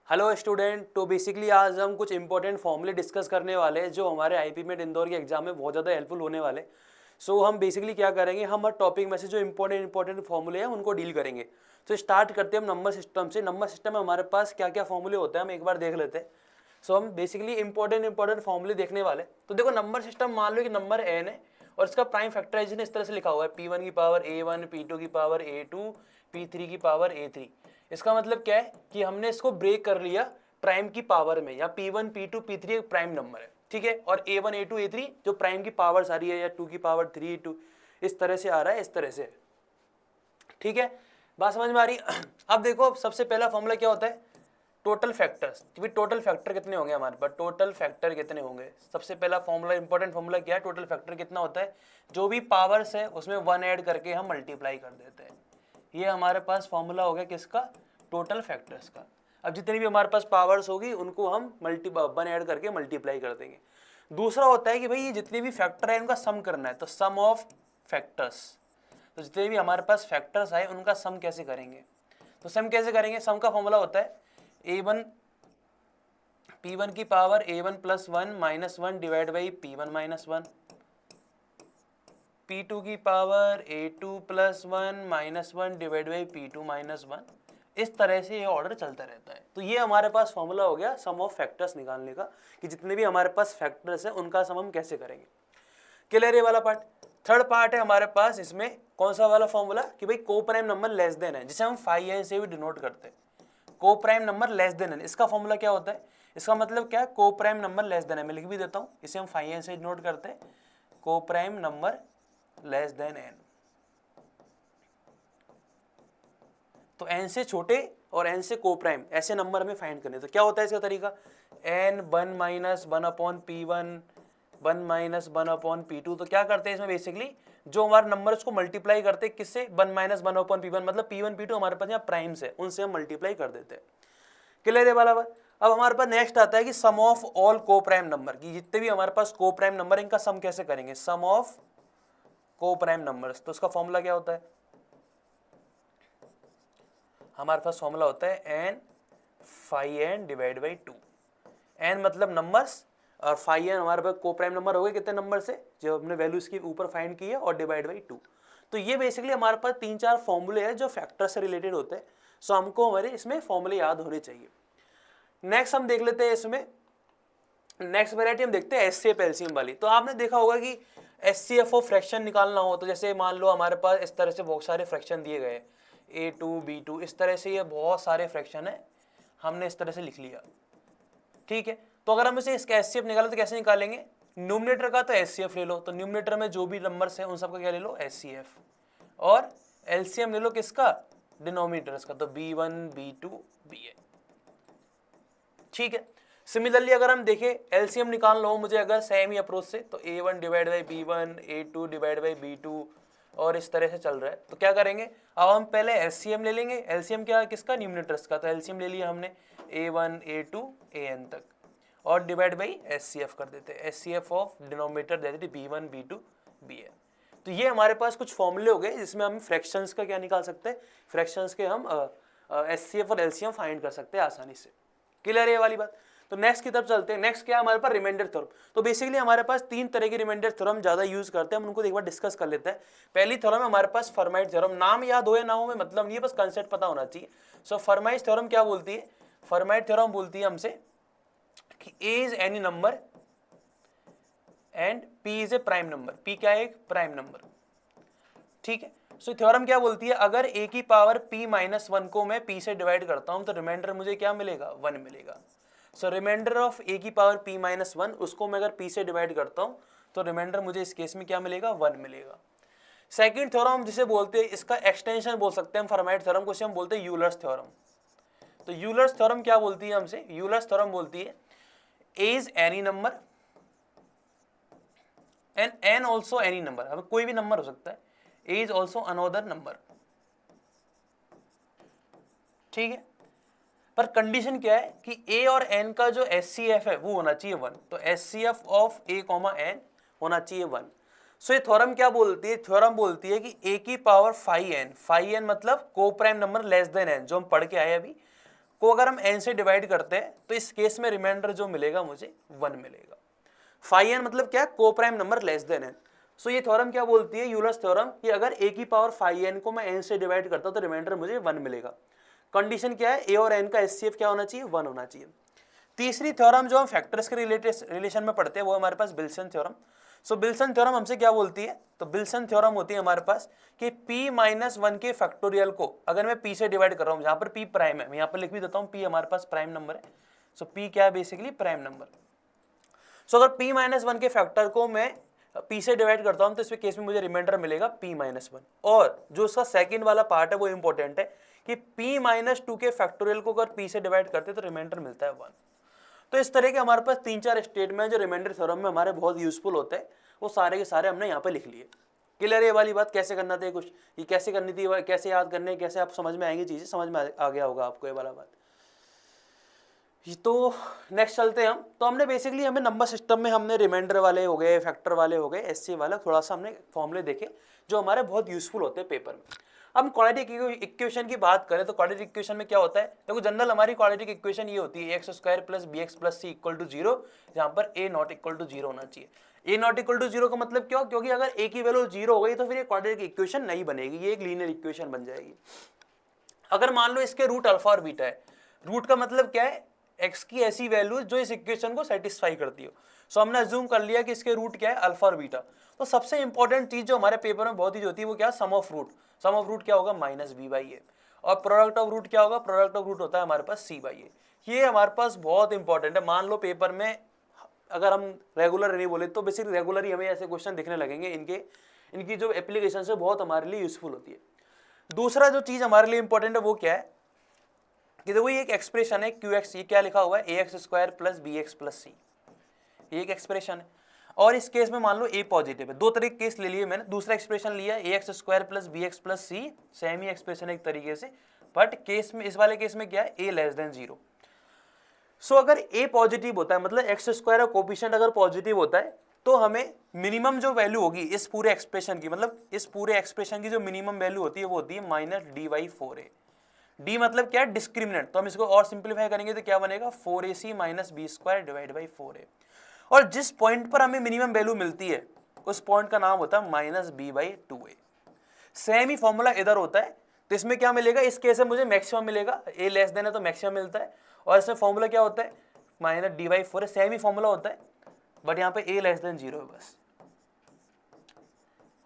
Hello student. तो basically आज हम कुछ इंपॉर्टेंट फॉर्मूले डिस्कस करने वाले हैं जो हमारे आईपी मेट इंदौर के एग्जाम में बहुत ज़्यादा हेल्पफुल होने वाले। सो हम बेसिकली क्या करेंगे, हम हर टॉपिक में से जो इंपॉर्टेंट फॉर्मूले हैं उनको डील करेंगे। तो स्टार्ट करते हैं हम नंबर सिस्टम से। नंबर सिस्टम में हमारे पास क्या क्या फॉर्मूले होते हैं हम एक बार देख लेते हैं। सो हम बेसिकली इंपॉर्टेंट फॉर्मूले देखने वाले। तो देखो नंबर सिस्टम, मान लो कि नंबर एन है और इसका प्राइम फैक्टराइजेशन इस तरह से लिखा हुआ है P1 की पावर A1, P2 की पावर A2, P3 की पावर A3। इसका मतलब क्या है कि हमने इसको ब्रेक कर लिया प्राइम की पावर में, या P1 P2 P3 एक प्राइम नंबर है, ठीक है, और A1 A2 A3 जो प्राइम की पावर सारी है, या 2 की पावर 3 2 इस तरह से आ रहा है, इस तरह से, ठीक है। बात समझ में आ रही अब देखो सबसे पहला फॉर्मूला क्या होता है, टोटल फैक्टर्स। टोटल फैक्टर कितने होंगे हमारे पास, टोटल फैक्टर कितने होंगे। सबसे पहला फॉर्मूला, इंपॉर्टेंट फॉर्मूला क्या है, टोटल फैक्टर कितना होता है, जो भी पावर्स है उसमें 1 ऐड करके हम मल्टीप्लाई कर देते हैं। ये हमारे पास फॉर्मूला हो गया किसका, टोटल फैक्टर्स का। अब जितनी भी हमारे पास पावर्स होगी उनको हम 1 ऐड करके मल्टीप्लाई कर देंगे। दूसरा होता है कि भाई ये जितने भी फैक्टर है उनका सम करना है, तो सम ऑफ फैक्टर्स। तो जितने भी हमारे पास फैक्टर्स आए उनका सम कैसे करेंगे, तो सम कैसे करेंगे, सम का फॉर्मूला होता है A1 P1 की power A1 plus 1 minus 1 divide by P1 minus 1, P2 की power A2 plus 1 minus 1 divide by P2 minus 1। इस तरह से ये ऑर्डर चलता रहता है। तो ये हमारे पास फॉर्मूला हो गया सम ऑफ फैक्टर्स निकालने का, कि जितने भी हमारे पास फैक्टर्स हैं उनका सम हम कैसे करेंगे। क्लियर ये वाला पार्ट। थर्ड पार्ट है हमारे पास इसमें कौन सा वाला फॉर्मूला, कि भाई को प्राइम नंबर लेस देन है, जिसे हम फाई एन से भी डिनोट करते हैं। को प्राइम नंबर लेस देन है, इसका फॉर्मूला क्या होता है, इसका मतलब क्या है, को प्राइम नंबर लेस देन है। मैं लिख भी देता हूँ, इसे हम फाई एन से डिनोट करते हैं, को prime number less than n. तो एन से छोटे और एन से को प्राइम ऐसे नंबर हमें फाइंड करने। तो क्या होता है इसका तरीका, n 1 minus 1 upon P1 1 minus 1 upon P2। तो क्या करते हैं इसमें, बेसिकली जो हमारे नंबर उसको मल्टीप्लाई करते हैं किससे, 1 माइनस 1 अपॉन P1, मतलब P1 P2 हमारे पास यहाँ प्राइम्स है, उनसे हम मल्टीप्लाई कर देते हैं। क्लियर है वाला बात। अब हमारे पास नेक्स्ट आता है कि सम ऑफ ऑल को प्राइम नंबर, की जितने भी हमारे पास को प्राइम नंबर इनका सम कैसे करेंगे, सम ऑफ को प्राइम नंबर्स। तो उसका फॉर्मूला क्या होता है, हमारे पास फॉर्मूला होता है n phi n divide by 2। N मतलब नंबर्स और फाई एन हमारे पास को प्राइम नंबर हो गए कितने नंबर से, जो हमने वैल्यू इसके ऊपर फाइंड की है, और डिवाइड बाई 2। तो ये बेसिकली हमारे पास 3-4 फॉर्मूले हैं जो फैक्टर से रिलेटेड होते हैं। सो हमको हमारे इसमें फॉर्मूले याद होने चाहिए। नेक्स्ट हम देख लेते हैं इसमें, नेक्स्ट वैरायटी हम देखते हैं एचसीएफ एलसीएम वाली। तो आपने देखा होगा कि एचसीएफ ऑफ फ्रैक्शन निकालना हो, तो जैसे मान लो हमारे पास इस तरह से बहुत सारे फ्रैक्शन दिए गए, A2 B2 इस तरह से, ये बहुत सारे फ्रैक्शन है, हमने इस तरह से लिख लिया, ठीक है। तो अगर हम इसे इसका एचसीएफ निकालें तो कैसे निकालेंगे, न्यूमरेटर का तो एचसीएफ ले लो, तो न्यूमरेटर में जो भी नंबर्स हैं उन सबका क्या ले लो, एचसीएफ, और एलसीएम ले लो किसका, डिनोमिनेटर्स का, तो B1 B2 BN, ठीक है। सिमिलरली अगर हम देखें एलसीएम निकालना हो मुझे अगर सेम ही अप्रोच से, तो A1 divide by B1, A2 divide by B2, और इस तरह से चल रहा है। तो क्या करेंगे, अब हम पहले एलसीएम ले लेंगे। एलसीएम क्या किसका, न्यूमरेटर्स का, तो एलसीएम ले लिया हमने A1 A2 AN तक, और डिवाइड बाई एचसीएफ कर देते हैं, एचसीएफ ऑफ डिनोमिनेटर दे देते B1 B2 BN। तो ये हमारे पास कुछ फॉर्मूले हो गए जिसमें हम फ्रैक्शंस का क्या निकाल सकते हैं, फ्रैक्शंस के हम एचसीएफ और एलसीएम फाइंड कर सकते हैं आसानी से। क्लियर है ये वाली बात। तो नेक्स्ट की तरफ चलते हैं। नेक्स्ट क्या है हमारे पास, रिमाइंडर थ्योरम। तो बेसिकली हमारे पास 3 तरह के रिमाइंडर थ्योरम ज्यादा यूज करते हैं, हम उनको एक बार डिस्कस कर लेते हैं। पहली थ्योरम है हमारे पास फर्माइट थ्योरम। नाम याद हो या ना हो में मतलब नहीं है, बस कंसेप्ट पता होना चाहिए। सो फर्माइट थ्योरम क्या बोलती है, फर्माइट थ्योरम बोलती है हमसे कि A is any number and P is a prime number. P क्या है, एक प्राइम नंबर, ठीक है। सो थ्योरम क्या बोलती है, अगर A की पावर P माइनस 1 को मैं P से डिवाइड करता हूं तो रिमाइंडर मुझे क्या मिलेगा, 1 मिलेगा। सो रिमाइंडर ऑफ A की पावर P माइनस 1, उसको मैं अगर P से डिवाइड करता हूं तो रिमाइंडर मुझे इस केस में क्या मिलेगा, 1 मिलेगा। सेकंड थ्योरम जिसे बोलते हैं, इसका एक्सटेंशन बोल सकते हैं हम फर्माइट थ्योरम को, इसे हम बोलते हैं यूलर्स थ्योरम। तो यूलर्स थ्योरम क्या बोलती है हमसे, यूलर्स थ्योरम बोलती है A is any number and N also any number. अब कोई भी नंबर हो सकता है, A is also another number, ठीक है। पर कंडीशन क्या है कि A और N का जो HCF है वो होना चाहिए 1। तो HCF ऑफ A, N होना चाहिए 1। सो ये थ्योरम क्या बोलती है, थ्योरम बोलती है कि A की पावर फाई एन मतलब को prime number less then n, जो हम पढ़ के आए अभी, को अगर हम n से डिवाइड करते हैं तो इस केस में रिमाइंडर जो मिलेगा मुझे 1 मिलेगा। फाई n मतलब क्या है, को prime number less then n। सो ये थ्योरम क्या बोलती है, यूलर्स थ्योरम, कि अगर a की पावर फाई n को मैं n से डिवाइड करता हूं तो रिमाइंडर मुझे 1 मिलेगा। कंडीशन क्या है, a और n का HCF क्या होना चाहिए, 1 होना चाहिए। तीसरी थ्योरम जो हम फैक्टर्स के रिलेशन में पढ़ते हैं वो हमारे पास बिल्सन थ्योरम। सो बिल्सन थ्योरम हमसे क्या बोलती है, तो बिल्सन थ्योरम होती है हमारे पास कि p-1 के फैक्टोरियल को अगर मैं p से डिवाइड कर रहा हूं, जहां पर p प्राइम है, मैं यहां पर लिख भी देता हूं, p हमारे पास प्राइम नंबर है। सो p क्या है, बेसिकली प्राइम नंबर। सो अगर p-1 के फैक्टर को मैं p से डिवाइड करता हूं तो इस केस में मुझे रिमाइंडर मिलेगा p-1। और जो उसका सेकंड वाला पार्ट है वो इंपॉर्टेंट है कि p-2 के फैक्टोरियल को अगर p से डिवाइड करते तो रिमाइंडर मिलता है 1। तो इस तरह के हमारे पास 3-4 स्टेटमेंट जो रिमाइंडर थ्योरम में हमारे बहुत यूजफुल होते हैं, वो सारे के सारे हमने यहाँ पे लिख लिए। क्लियर है ये वाली बात, कैसे करना था कुछ, ये कैसे करनी थी, कैसे याद करने, कैसे आप समझ में आएंगी चीजें, समझ में आ गया होगा आपको ये वाला बात। तो नेक्स्ट चलते हैं हम। तो हमने बेसिकली हमें नंबर सिस्टम में हमने रिमाइंडर वाले हो गए, फैक्टर वाले हो गए, एससी वाला थोड़ा सा हमने फॉर्मूले देखे जो हमारे बहुत यूजफुल होते हैं पेपर में। हम क्वाड्रेटिक इक्वेशन की बात करें तो क्वाड्रेटिक इक्वेशन में क्या होता है, देखो जनरल हमारी क्वाड्रेटिक इक्वेशन ये होती है x square plus b x plus c equal to 0, जहां पर ए नॉट इक्वल टू 0 होना चाहिए। ए नॉट इक्वल टू 0 का मतलब क्यों, क्योंकि अगर ए की वैल्यू 0 हो गई तो फिर ये क्वाड्रेटिक इक्वेशन नहीं बनेगी, ये एक लीनियर इक्वेशन बन जाएगी। अगर मान लो इसके रूट अल्फा और बीटा है, रूट का मतलब क्या है, एक्स की ऐसी वैल्यू जो इस इक्वेशन को सेटिस्फाई करती हो। सो हमने अज्यूम कर लिया कि इसके रूट क्या है, अल्फा और बीटा। तो सबसे इंपॉर्टेंट चीज जो हमारे पेपर में बहुत ही होती है वो क्या, sum of root. Sum of root क्या होगा, माइनस बी बाई ए। और प्रोडक्ट ऑफ रूट क्या होगा, प्रोडक्ट ऑफ रूट होता है हमारे पास सी बाई ए। ये हमारे पास बहुत इंपॉर्टेंट है। मान लो पेपर में अगर हम रेगुलर नहीं बोले तो बेसिकली रेगुलर ही हमें ऐसे क्वेश्चन दिखने लगेंगे, इनकी जो एप्लीकेशन है बहुत हमारे लिए यूजफुल होती है। दूसरा जो चीज हमारे लिए इंपॉर्टेंट है वो क्या है कि देखो ये एक एक्सप्रेशन है क्यू एक्स, ये क्या लिखा हुआ है, a x square plus b x plus c, ये एक एक्सप्रेशन है। और इस केस में मान लो ए पॉजिटिव है, दो तरह के केस ले लिए मैंने, दूसरा एक्सप्रेशन लिया a x square plus b x plus c, same ही एक्सप्रेशन एक तरीके से, बट केस में, इस वाले केस में क्या है, ए लेस देन 0। सो अगर ए पॉजिटिव होता है, मतलब एक्स स्क्वायर का कोफिशिएंट अगर पॉजिटिव होता है तो हमें मिनिमम जो वैल्यू होगी इस पूरे एक्सप्रेशन की, मतलब इस पूरे एक्सप्रेशन की जो मिनिमम वैल्यू होती है वो होती है minus D by 4a। D मतलब क्या है, डिस्क्रिमिनेंट। तो हम इसको और सिंप्लीफाई करेंगे तो क्या बनेगा, 4ac minus b square divide by 4a। और जिस पॉइंट पर हमें मिनिमम वैल्यू मिलती है उस पॉइंट का नाम होता है minus b by 2a। Same ही फॉर्मूला इधर होता है, तो इसमें क्या मिलेगा, इस केस में मुझे मैक्सिमम मिलेगा, ए लेस देन है तो मैक्सिमम मिलता है। और इसमें फॉर्मूला क्या होता है, माइनस डी बाई 4, सेम ही फॉर्मूला होता है, बट यहाँ पे ए लेस देन 0 है बस।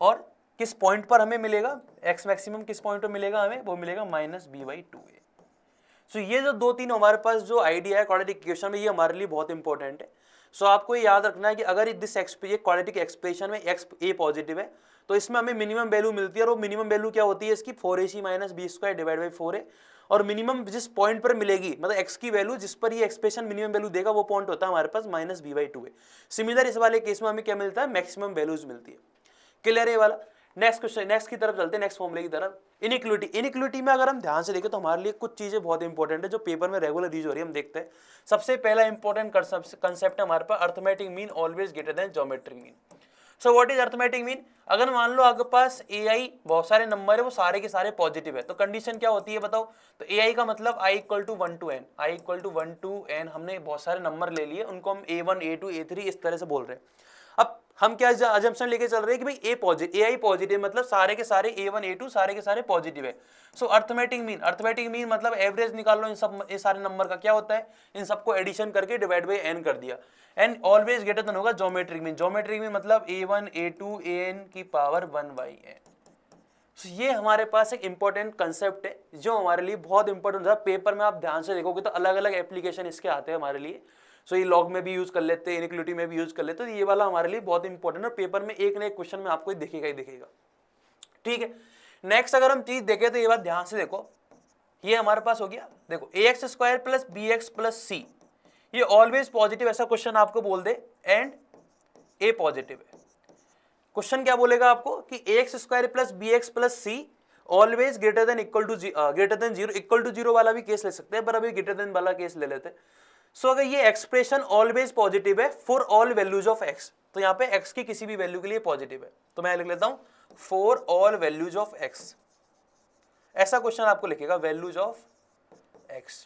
और किस पॉइंट पर हमें मिलेगा, एक्स मैक्सिमम किस पॉइंट पर मिलेगा हमें, वो मिलेगा माइनस बी बाई 2a। सो ये जो दो तीन हमारे पास जो आइडिया है क्वाड्रेटिक इक्वेशन में, ये हमारे लिए बहुत इंपॉर्टेंट है। सो आपको ये याद रखना है कि अगर दिस क्वाड्रेटिक एक्सप्रेशन में एक्स ए पॉजिटिव है तो इसमें हमें मिनिमम वैल्यू मिलती है, और वो मिनिमम वैल्यू क्या होती है इसकी, 4ac minus b square divide by 4a। और मिनिमम जिस पॉइंट पर मिलेगी, मतलब एक्स की वैल्यू जिस पर ये एक्सप्रेशन मिनिमम वैल्यू देगा, वो पॉइंट होता है हमारे पास minus b by 2a। Similar इस वाले केस में हमें क्या मिलता है, मैक्सिमम वैल्यूज मिलती है। क्लियर है ये वाला। नेक्स्ट क्वेश्चन, नेक्स्ट की तरफ चलते हैं, नेक्स्ट फॉर्मूले की तरफ। इनइक्वालिटी, इनइक्वालिटी में अगर हम ध्यान से देखें तो हमारे लिए कुछ चीजें बहुत इंपॉर्टेंट है जो पेपर में रेगुलर यूज हो रही है, हम देखते हैं। सबसे पहला इंपॉर्टेंट कंसेप्ट है हमारे पास, arithmetic mean always greater than geometric mean. So what is arithmetic mean, अगर मान लो आपके पास ए आई बहुत सारे नंबर है, वो सारे के सारे पॉजिटिव है, तो कंडीशन क्या होती है बताओ। तो ए आई का मतलब i equal to 1 to n, i equal to 1 to n, हमने बहुत सारे नंबर ले लिए, उनको हम a1 a2 a3 इस तरह से बोल रहे हैं। अब हम क्या अजम्पशन लेके चल रहे हैं कि भाई ए आई पॉजिटिव, मतलब सारे के सारे a1 a2 सारे के सारे पॉजिटिव है। सो अर्थमेटिक मीन मतलब एवरेज निकाल लो इन सब, ये सारे नंबर का क्या होता है, इन सबको एडिशन करके डिवाइड बाई n कर दिया। एन ऑलवेज ग्रेटर देन होगा ज्योमेट्रिक मीन, ज्योमेट्रिक मीन मतलब a1 a2 an की पावर 1 बाई n। So, ये हमारे पास एक इंपॉर्टेंट कंसेप्ट है जो हमारे लिए बहुत इंपॉर्टेंट है। पेपर में आप ध्यान से देखोगे तो अलग अलग एप्लीकेशन इसके आते हैं हमारे लिए। सो ये लॉग में भी यूज कर लेते हैं, इनइक्वालिटी में भी यूज कर लेते हैं, तो ये वाला हमारे लिए बहुत इंपॉर्टेंट है। पेपर में एक ना एक क्वेश्चन में आपको दिखेगा ही दिखेगा। ठीक है, नेक्स्ट अगर हम चीज देखें तो ये बात ध्यान से देखो, ये हमारे पास हो गया, देखो a x square plus b x plus c, ये ऑलवेज पॉजिटिव, ऐसा क्वेश्चन आपको बोल दे, एंड ए पॉजिटिव है। क्वेश्चन क्या बोलेगा आपको कि a x square plus b x plus c always greater than equal to greater than 0, equal to 0 वाला भी केस ले सकते हैं, पर अभी ग्रेटर देन वाला केस ले लेते हैं। सो अगर ये एक्सप्रेशन ऑलवेज पॉजिटिव है for all values of x, तो यहाँ पे एक्स की किसी भी वैल्यू के लिए पॉजिटिव है, तो मैं लिख लेता हूं for all values of x. ऐसा क्वेश्चन आपको लिखेगा, values of x.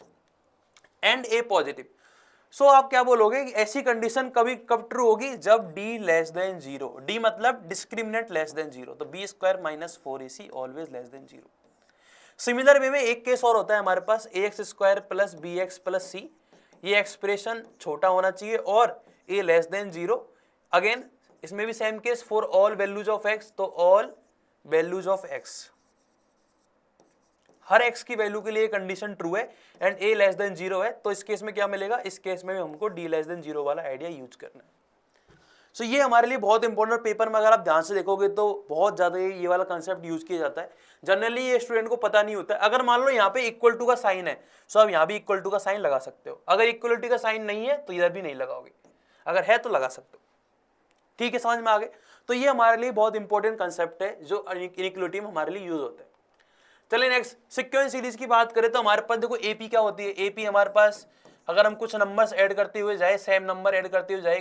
And a positive. So आप क्या बोलोगे कि ऐसी कंडीशन कब ट्रू होगी, जब d लेस देन 0, d मतलब डिस्क्रिमिनेंट लेस देन 0, तो b square minus 4ac always less than 0। Similar way में एक केस और होता है हमारे पास, ax square plus b x plus c, ये एक्सप्रेशन छोटा होना चाहिए और a लेस देन 0। अगेन इसमें भी same case for all values of x, तो all values of x, her x की वैल्यू के लिए कंडीशन ट्रू है एंड a लेस देन 0 है, तो इस केस में क्या मिलेगा, इस केस में हमको d लेस देन 0 वाला आइडिया यूज करना है। सो ये हमारे लिए बहुत इंपॉर्टेंट, पेपर में अगर आप ध्यान से देखोगे तो बहुत ज्यादा ये वाला कंसेप्ट यूज किया जाता है। जनरली ये स्टूडेंट को पता नहीं होता है। अगर मान लो यहाँ पे इक्वल टू का साइन है, सो आप यहाँ भी इक्वल टू का साइन लगा सकते हो। अगर इक्वलिटी का साइन नहीं है तो इधर भी नहीं लगाओगे, अगर है तो लगा सकते हो। ठीक है, समझ में आ गए। तो ये हमारे लिए बहुत इंपॉर्टेंट कंसेप्ट है जो इनइक्वलिटी में हमारे लिए यूज होता है। चलिए नेक्स्ट सिक्वेंस सीरीज की बात करें तो हमारे पास देखो एपी क्या होती है। एपी हमारे पास अगर हम कुछ नंबर्स ऐड करते हुए जाए, सेम नंबर ऐड करते हुए जाए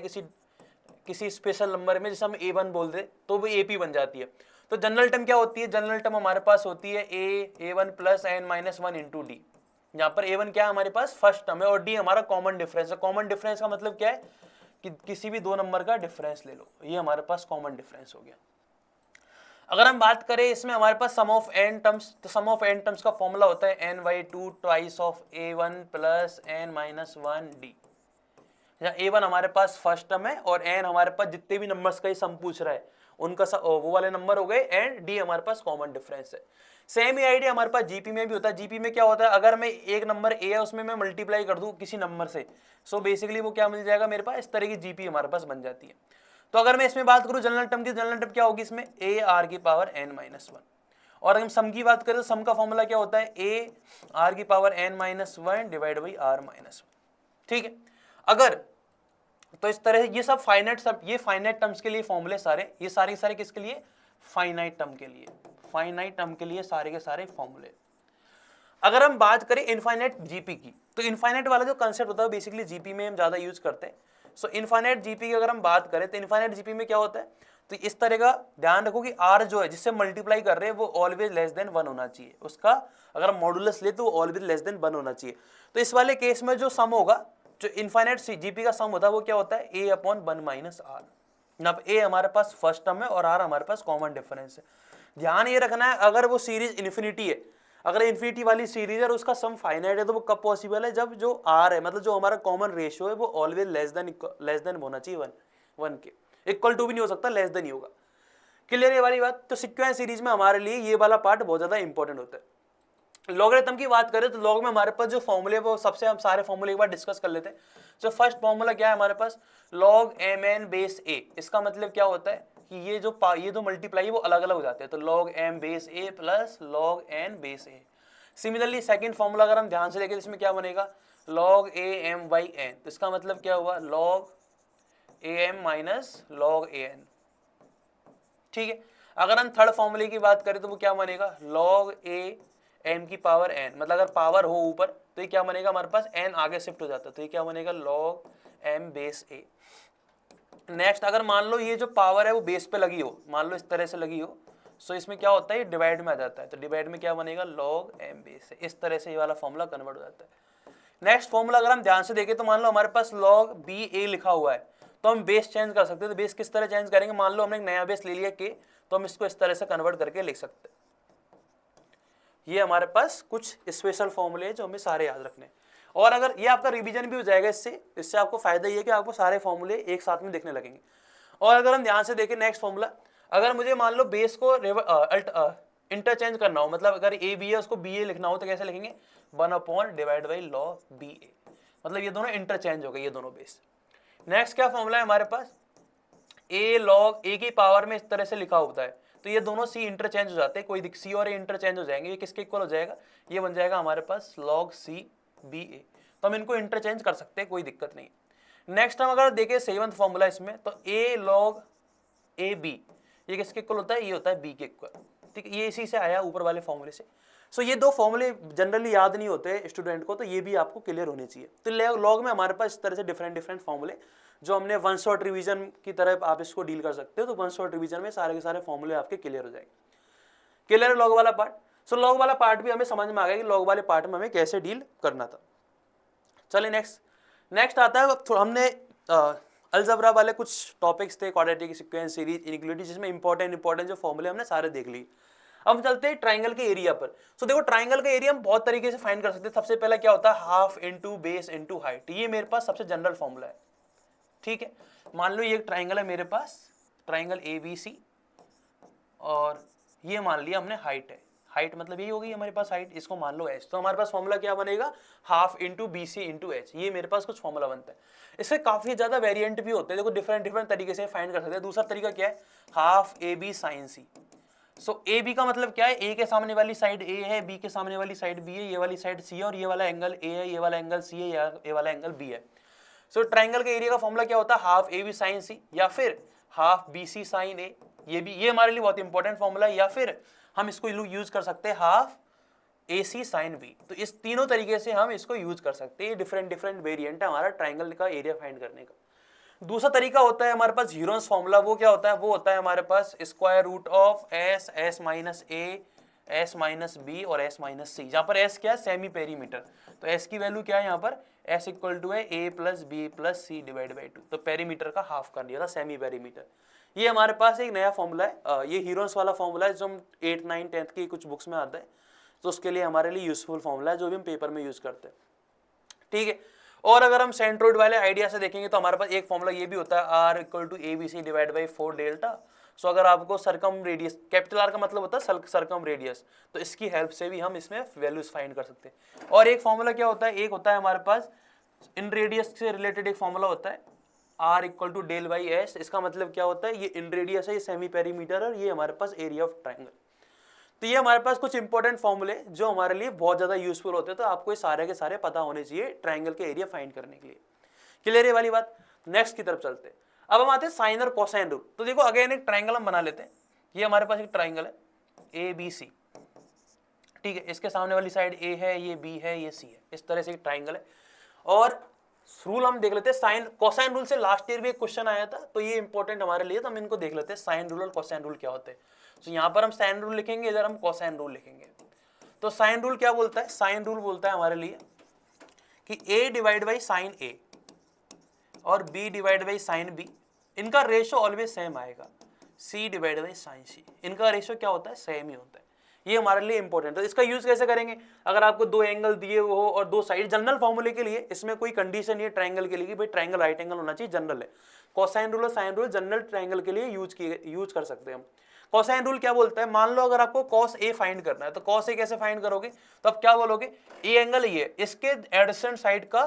किसी स्पेशल नंबर में, जैसे हम a1 बोल दे तो वो AP बन जाती है। तो जनरल टर्म क्या होती है, जनरल टर्म हमारे पास होती है a1 plus n minus 1 into D. यहाँ पर a1 क्या है हमारे पास फर्स्ट टर्म है और d हमारा कॉमन डिफरेंस है। कॉमन डिफरेंस का मतलब क्या है कि किसी भी दो नंबर का डिफरेंस ले लो, ये हमारे पास कॉमन डिफरेंस हो गया। अगर हम बात करें इसमें हमारे पास सम ऑफ n टर्म्स, तो सम ऑफ n टर्म्स का फॉर्मूला होता है n/2 twice of a1 plus n minus 1d। a1 हमारे पास फर्स्ट टर्म है और n हमारे पास जितने भी नंबर्स का ही सम पूछ रहा है उनका वो वाले नंबर हो गए, एंड d हमारे पास कॉमन डिफरेंस है। सेम ही आइडिया हमारे पास जीपी में भी होता है। जीपी में क्या होता है, अगर मैं एक नंबर a है उसमें मैं मल्टीप्लाई कर दूं किसी नंबर से, सो बेसिकली वो क्या मिल जाएगा मेरे पास, इस तरह की जीपी हमारे पास बन जाती है। तो अगर मैं इसमें बात करूं जनरल टर्म की, जनरल टर्म क्या होगी इसमें a r की पावर n माइनस 1। और अगर हम सम की बात करें तो सम का फॉर्मूला क्या होता है, a r की power n minus 1 divide by r minus 1। ठीक है, अगर तो इस तरह ये सब फाइनाइट, सब ये फाइनाइट टर्म्स के लिए फॉर्मूले सारे, ये सारे सारे किसके लिए, फाइनाइट टर्म के लिए, फाइनाइट टर्म के लिए सारे के सारे फॉर्मूले। अगर हम बात करें इनफाइनाइट जीपी की, तो इनफाइनाइट वाला जो कंसेप्ट होता है बेसिकली जीपी में हम ज्यादा यूज करते हैं। सो इनफाइनाइट जीपी की अगर हम बात करें तो इनफाइनाइट जीपी में क्या होता है, तो इस तरह का ध्यान रखो कि r जो है जिससे मल्टीप्लाई कर रहे हैं वो ऑलवेज लेस देन 1 होना चाहिए। उसका अगर हम मॉडुलस ले तो ऑलवेज लेस देन 1 होना चाहिए। तो इस वाले केस में जो सम होगा, जो इनफाइनाइट जीपी का सम होता है वो क्या होता है, a अपॉन 1 माइनस r। अब a हमारे पास फर्स्ट टर्म है और r हमारे पास कॉमन डिफरेंस है। ध्यान ये रखना है, अगर वो सीरीज इन्फिनिटी है, अगर इन्फिनिटी वाली सीरीज है और उसका सम फाइनाइट है, तो वो कब पॉसिबल है, जब जो r है मतलब जो हमारा कॉमन रेशियो है वो ऑलवेज लेस देन होना चाहिए 1 के। इक्वल टू भी नहीं हो सकता, लेस देन ही होगा। क्लियर ये वाली बात। तो सिक्वेंस सीरीज में हमारे लिए ये वाला पार्ट बहुत ज्यादा इंपॉर्टेंट होता है। लॉगरिथम की बात करें तो लॉग में हमारे पास जो फॉर्मूले वो सबसे हम सारे फॉर्मूले एक बार डिस्कस कर लेते हैं। जो फर्स्ट फॉर्मूला क्या है हमारे पास, log mn बेस a। इसका मतलब क्या होता है कि ये जो मल्टीप्लाई वो अलग अलग हो जाते हैं, तो log m base a plus log n base a। Similarly second formula अगर हम ध्यान से देखें इसमें क्या बनेगा, log a m by n। तो इसका मतलब क्या हुआ, log a m minus log a n। ठीक है, अगर हम थर्ड फॉर्मूले की बात करें तो वो क्या बनेगा, log a m की पावर n। मतलब अगर पावर हो ऊपर तो ये क्या बनेगा हमारे पास, n आगे शिफ्ट हो जाता है, तो ये क्या बनेगा log m base a। Next अगर मान लो ये जो पावर है वो बेस पे लगी हो, मान लो इस तरह से लगी हो, सो इसमें क्या होता है ये डिवाइड में आ जाता है, तो डिवाइड में क्या बनेगा log m बेस a। इस तरह से ये वाला फॉर्मूला कन्वर्ट हो जाता है। नेक्स्ट फॉर्मूला अगर हम ध्यान से देखें तो मान लो हमारे पास log b a लिखा हुआ है, तो हम बेस चेंज कर सकते हैं। तो बेस किस तरह चेंज करेंगे, मान लो हमने एक नया बेस ले लिया k, तो हम इसको इस तरह से कन्वर्ट करके लिख सकते हैं। ये हमारे पास कुछ स्पेशल फॉर्मूले हैं जो हमें सारे याद रखने हैं। और अगर ये आपका रिवीजन भी हो जाएगा इससे आपको फायदा ये है कि आपको सारे फॉर्मूले एक साथ में दिखने लगेंगे। और अगर हम ध्यान से देखें नेक्स्ट फॉर्मूला, अगर मुझे मान लो बेस को इंटरचेंज करना हो, मतलब अगर ए बी है उसको बी ए लिखना हो तो कैसे लिखेंगे, 1 upon divide by log b a. मतलब ये दोनों इंटरचेंज हो गए, ये दोनों बेस। नेक्स्ट क्या फॉर्मूला है हमारे पास, a log a की पावर में इस तरह से लिखा होता है, तो ये दोनों c इंटरचेंज हो जाते हैं, कोई c और a इंटरचेंज हो जाएंगे। ये किसके इक्वल हो जाएगा, ये बन जाएगा हमारे पास log c b a। तो हम इनको इंटरचेंज कर सकते हैं, कोई दिक्कत नहीं। नेक्स्ट हम अगर देखें सेवंथ फॉर्मूला इसमें, तो a log a b ये किसके इक्वल होता है, ये होता है b के इक्वल। ठीक है, ये इसी से आया ऊपर वाले फॉर्मूले से। सो ये दो फॉर्मूले जनरली याद नहीं होते स्टूडेंट को, तो ये भी आपको क्लियर होने चाहिए। तो लॉग में हमारे पास इस तरह से डिफरेंट फॉर्मूले जो हमने वन शॉट रिवीजन की तरह आप इसको डील कर सकते हो। तो वन शॉट रिवीजन में सारे के सारे फॉर्मूले आपके क्लियर हो जाएंगे। क्लियर है लॉग वाला पार्ट। सो लॉग वाला पार्ट भी हमें समझ में आ गया कि लॉग वाले पार्ट में हमें कैसे डील करना था। चलिए नेक्स्ट आता है, अब हमने अलजबरा वाले कुछ टॉपिक्स थे, क्वाड्रेटिक सीक्वेंस, सीरीज, इनइक्वालिटी, जिसमें इंपॉर्टेंट जो फॉर्मूले हमने सारे देख लिए। अब चलते हैं ट्राइंगल के एरिया पर। सो देखो ट्राइंगल का एरिया हम बहुत तरीके से फाइंड कर सकते हैं। सबसे पहला क्या होता है, half into base into height. ये मेरे पास सबसे जनरल फॉर्मूला है, ठीक है। मान लो ये एक ट्राइंगल है मेरे पास, ट्राइंगल ABC, और ये मान लिया हमने हाइट है। हाइट मतलब यही होगी हमारे पास हाइट, इसको मान लो h। तो हमारे पास फॉर्मूला क्या बनेगा, half into BC into h। ये मेरे पास कुछ फॉर्मूला बनता है। इससे काफी ज्यादा वेरिएंट भी होते हैं, देखो डिफरेंट तरीके से फाइंड कर सकते हैं। दूसरा तरीका क्या है, हाफ AB साइन C। सो AB का मतलब क्या है, A के सामने वाली साइड A है, B के सामने वाली साइड B है, ये वाली साइड C है, और ये वाला एंगल A है, ये वाला एंगल C है, ये वाला एंगल B है। सो ट्राइंगल के एरिया का फॉर्मूला क्या होता है, हाफ AB साइन C, या फिर हाफ BC साइन A। ये हमारे लिए बहुत इंपॉर्टेंट फॉर्मूला है। या फिर हम इसको यूज कर सकते हैं हाफ AC साइन B। तो इस तीनों तरीके से हम इसको यूज कर सकते हैं। ये डिफरेंट वेरिएंट है हमारा ट्राइंगल का एरिया फाइंड करने का। दूसरा तरीका होता है हमारे पास ह्यूरन्स फॉर्मूला। वो क्या होता है, वो होता है हमारे पास square root of S minus A, S minus B और S माइनस C, जहां पर S क्या है, सेमी पेरीमीटर। तो S की वैल्यू क्या है यहाँ पर, S इक्वल टू है A plus B plus C divide by 2। तो पेरीमीटर का हाफ कर दिया था, सेमी पेरीमीटर। ये हमारे पास एक नया फॉर्मूला है, ये ह्यूरन्स वाला फॉर्मूला है जो हम 8, 9, 10th की कुछ बुक्स में आता है। तो उसके लिए हमारे लिए यूजफुल फॉर्मूला है, जो भी हम पेपर में यूज करते हैं, ठीक है। और अगर हम सेंट्रोइड वाले आइडिया से देखेंगे तो हमारे पास एक फॉर्मूला ये भी होता है, R equal to ABC divide by 4 delta. So अगर आपको सरकम रेडियस, कैपिटल R का मतलब होता है सरकम रेडियस, तो इसकी हेल्प से भी हम इसमें वैल्यूज फाइंड कर सकते हैं। और एक फॉर्मूला क्या होता है, एक होता है हमारे पास इन रेडियस से रिलेटेड एक फॉर्मूला होता है, R equal to del by S। इसका मतलब क्या होता है, ये इन रेडियस है, ये सेमी पेरीमीटर है, और ये हमारे पास एरिया ऑफ ट्राइंगल। तो ये हमारे पास कुछ इंपॉर्टेंट फॉर्मूले जो हमारे लिए बहुत ज्यादा यूजफुल होते हैं। तो आपको ये सारे के सारे पता होने चाहिए ट्राइंगल के एरिया फाइंड करने के लिए। क्लियर है वाली बात। नेक्स्ट की तरफ चलते हैं। अब हम आते हैं साइन और कोसाइन रूल। तो देखो अगेन एक ट्राइंगल हम बना लेते हैं। ये हमारे पास एक ट्राइंगल है ABC, ठीक है। इसके सामने वाली साइड A है, ये B है, ये C है। इस तरह से एक ट्राइंगल है। और रूल हम देख लेते हैं, साइन कोसाइन रूल से लास्ट ईयर भी एक क्वेश्चन आया था, तो ये इंपॉर्टेंट हमारे लिए, तो हम इनको देख लेते हैं, साइन रूल और कोसाइन रूल क्या होते हैं। तो यहाँ पर हम साइन रूल लिखेंगे, इधर हम कोसाइन रूल लिखेंगे। तो साइन रूल क्या बोलता है, साइन रूल बोलता है हमारे लिए कि A divide by sine A और B divide by sine B, इनका रेशो ऑलवेज सेम आएगा। C divide by sine C, इनका रेशो क्या होता है, सेम ही होता है। ये हमारे लिए इंपॉर्टेंट है। तो इसका यूज कैसे करेंगे, अगर आपको दो एंगल दिए हो और दो साइड, जनरल फॉर्मूले के लिए इसमें कोई कंडीशन नहीं है ट्राइंगल के लिए कि भाई ट्राइंगल राइट एंगल होना चाहिए, जनरल है। कोसाइन रूल और साइन रूल जनरल ट्राइंगल के लिए यूज कर सकते हैं हम। कोसाइन रूल क्या बोलता है, मान लो अगर आपको cos A फाइंड करना है, तो cos A कैसे फाइंड करोगे, तो आप क्या बोलोगे, A एंगल ये, इसके एडजेसेंट साइड का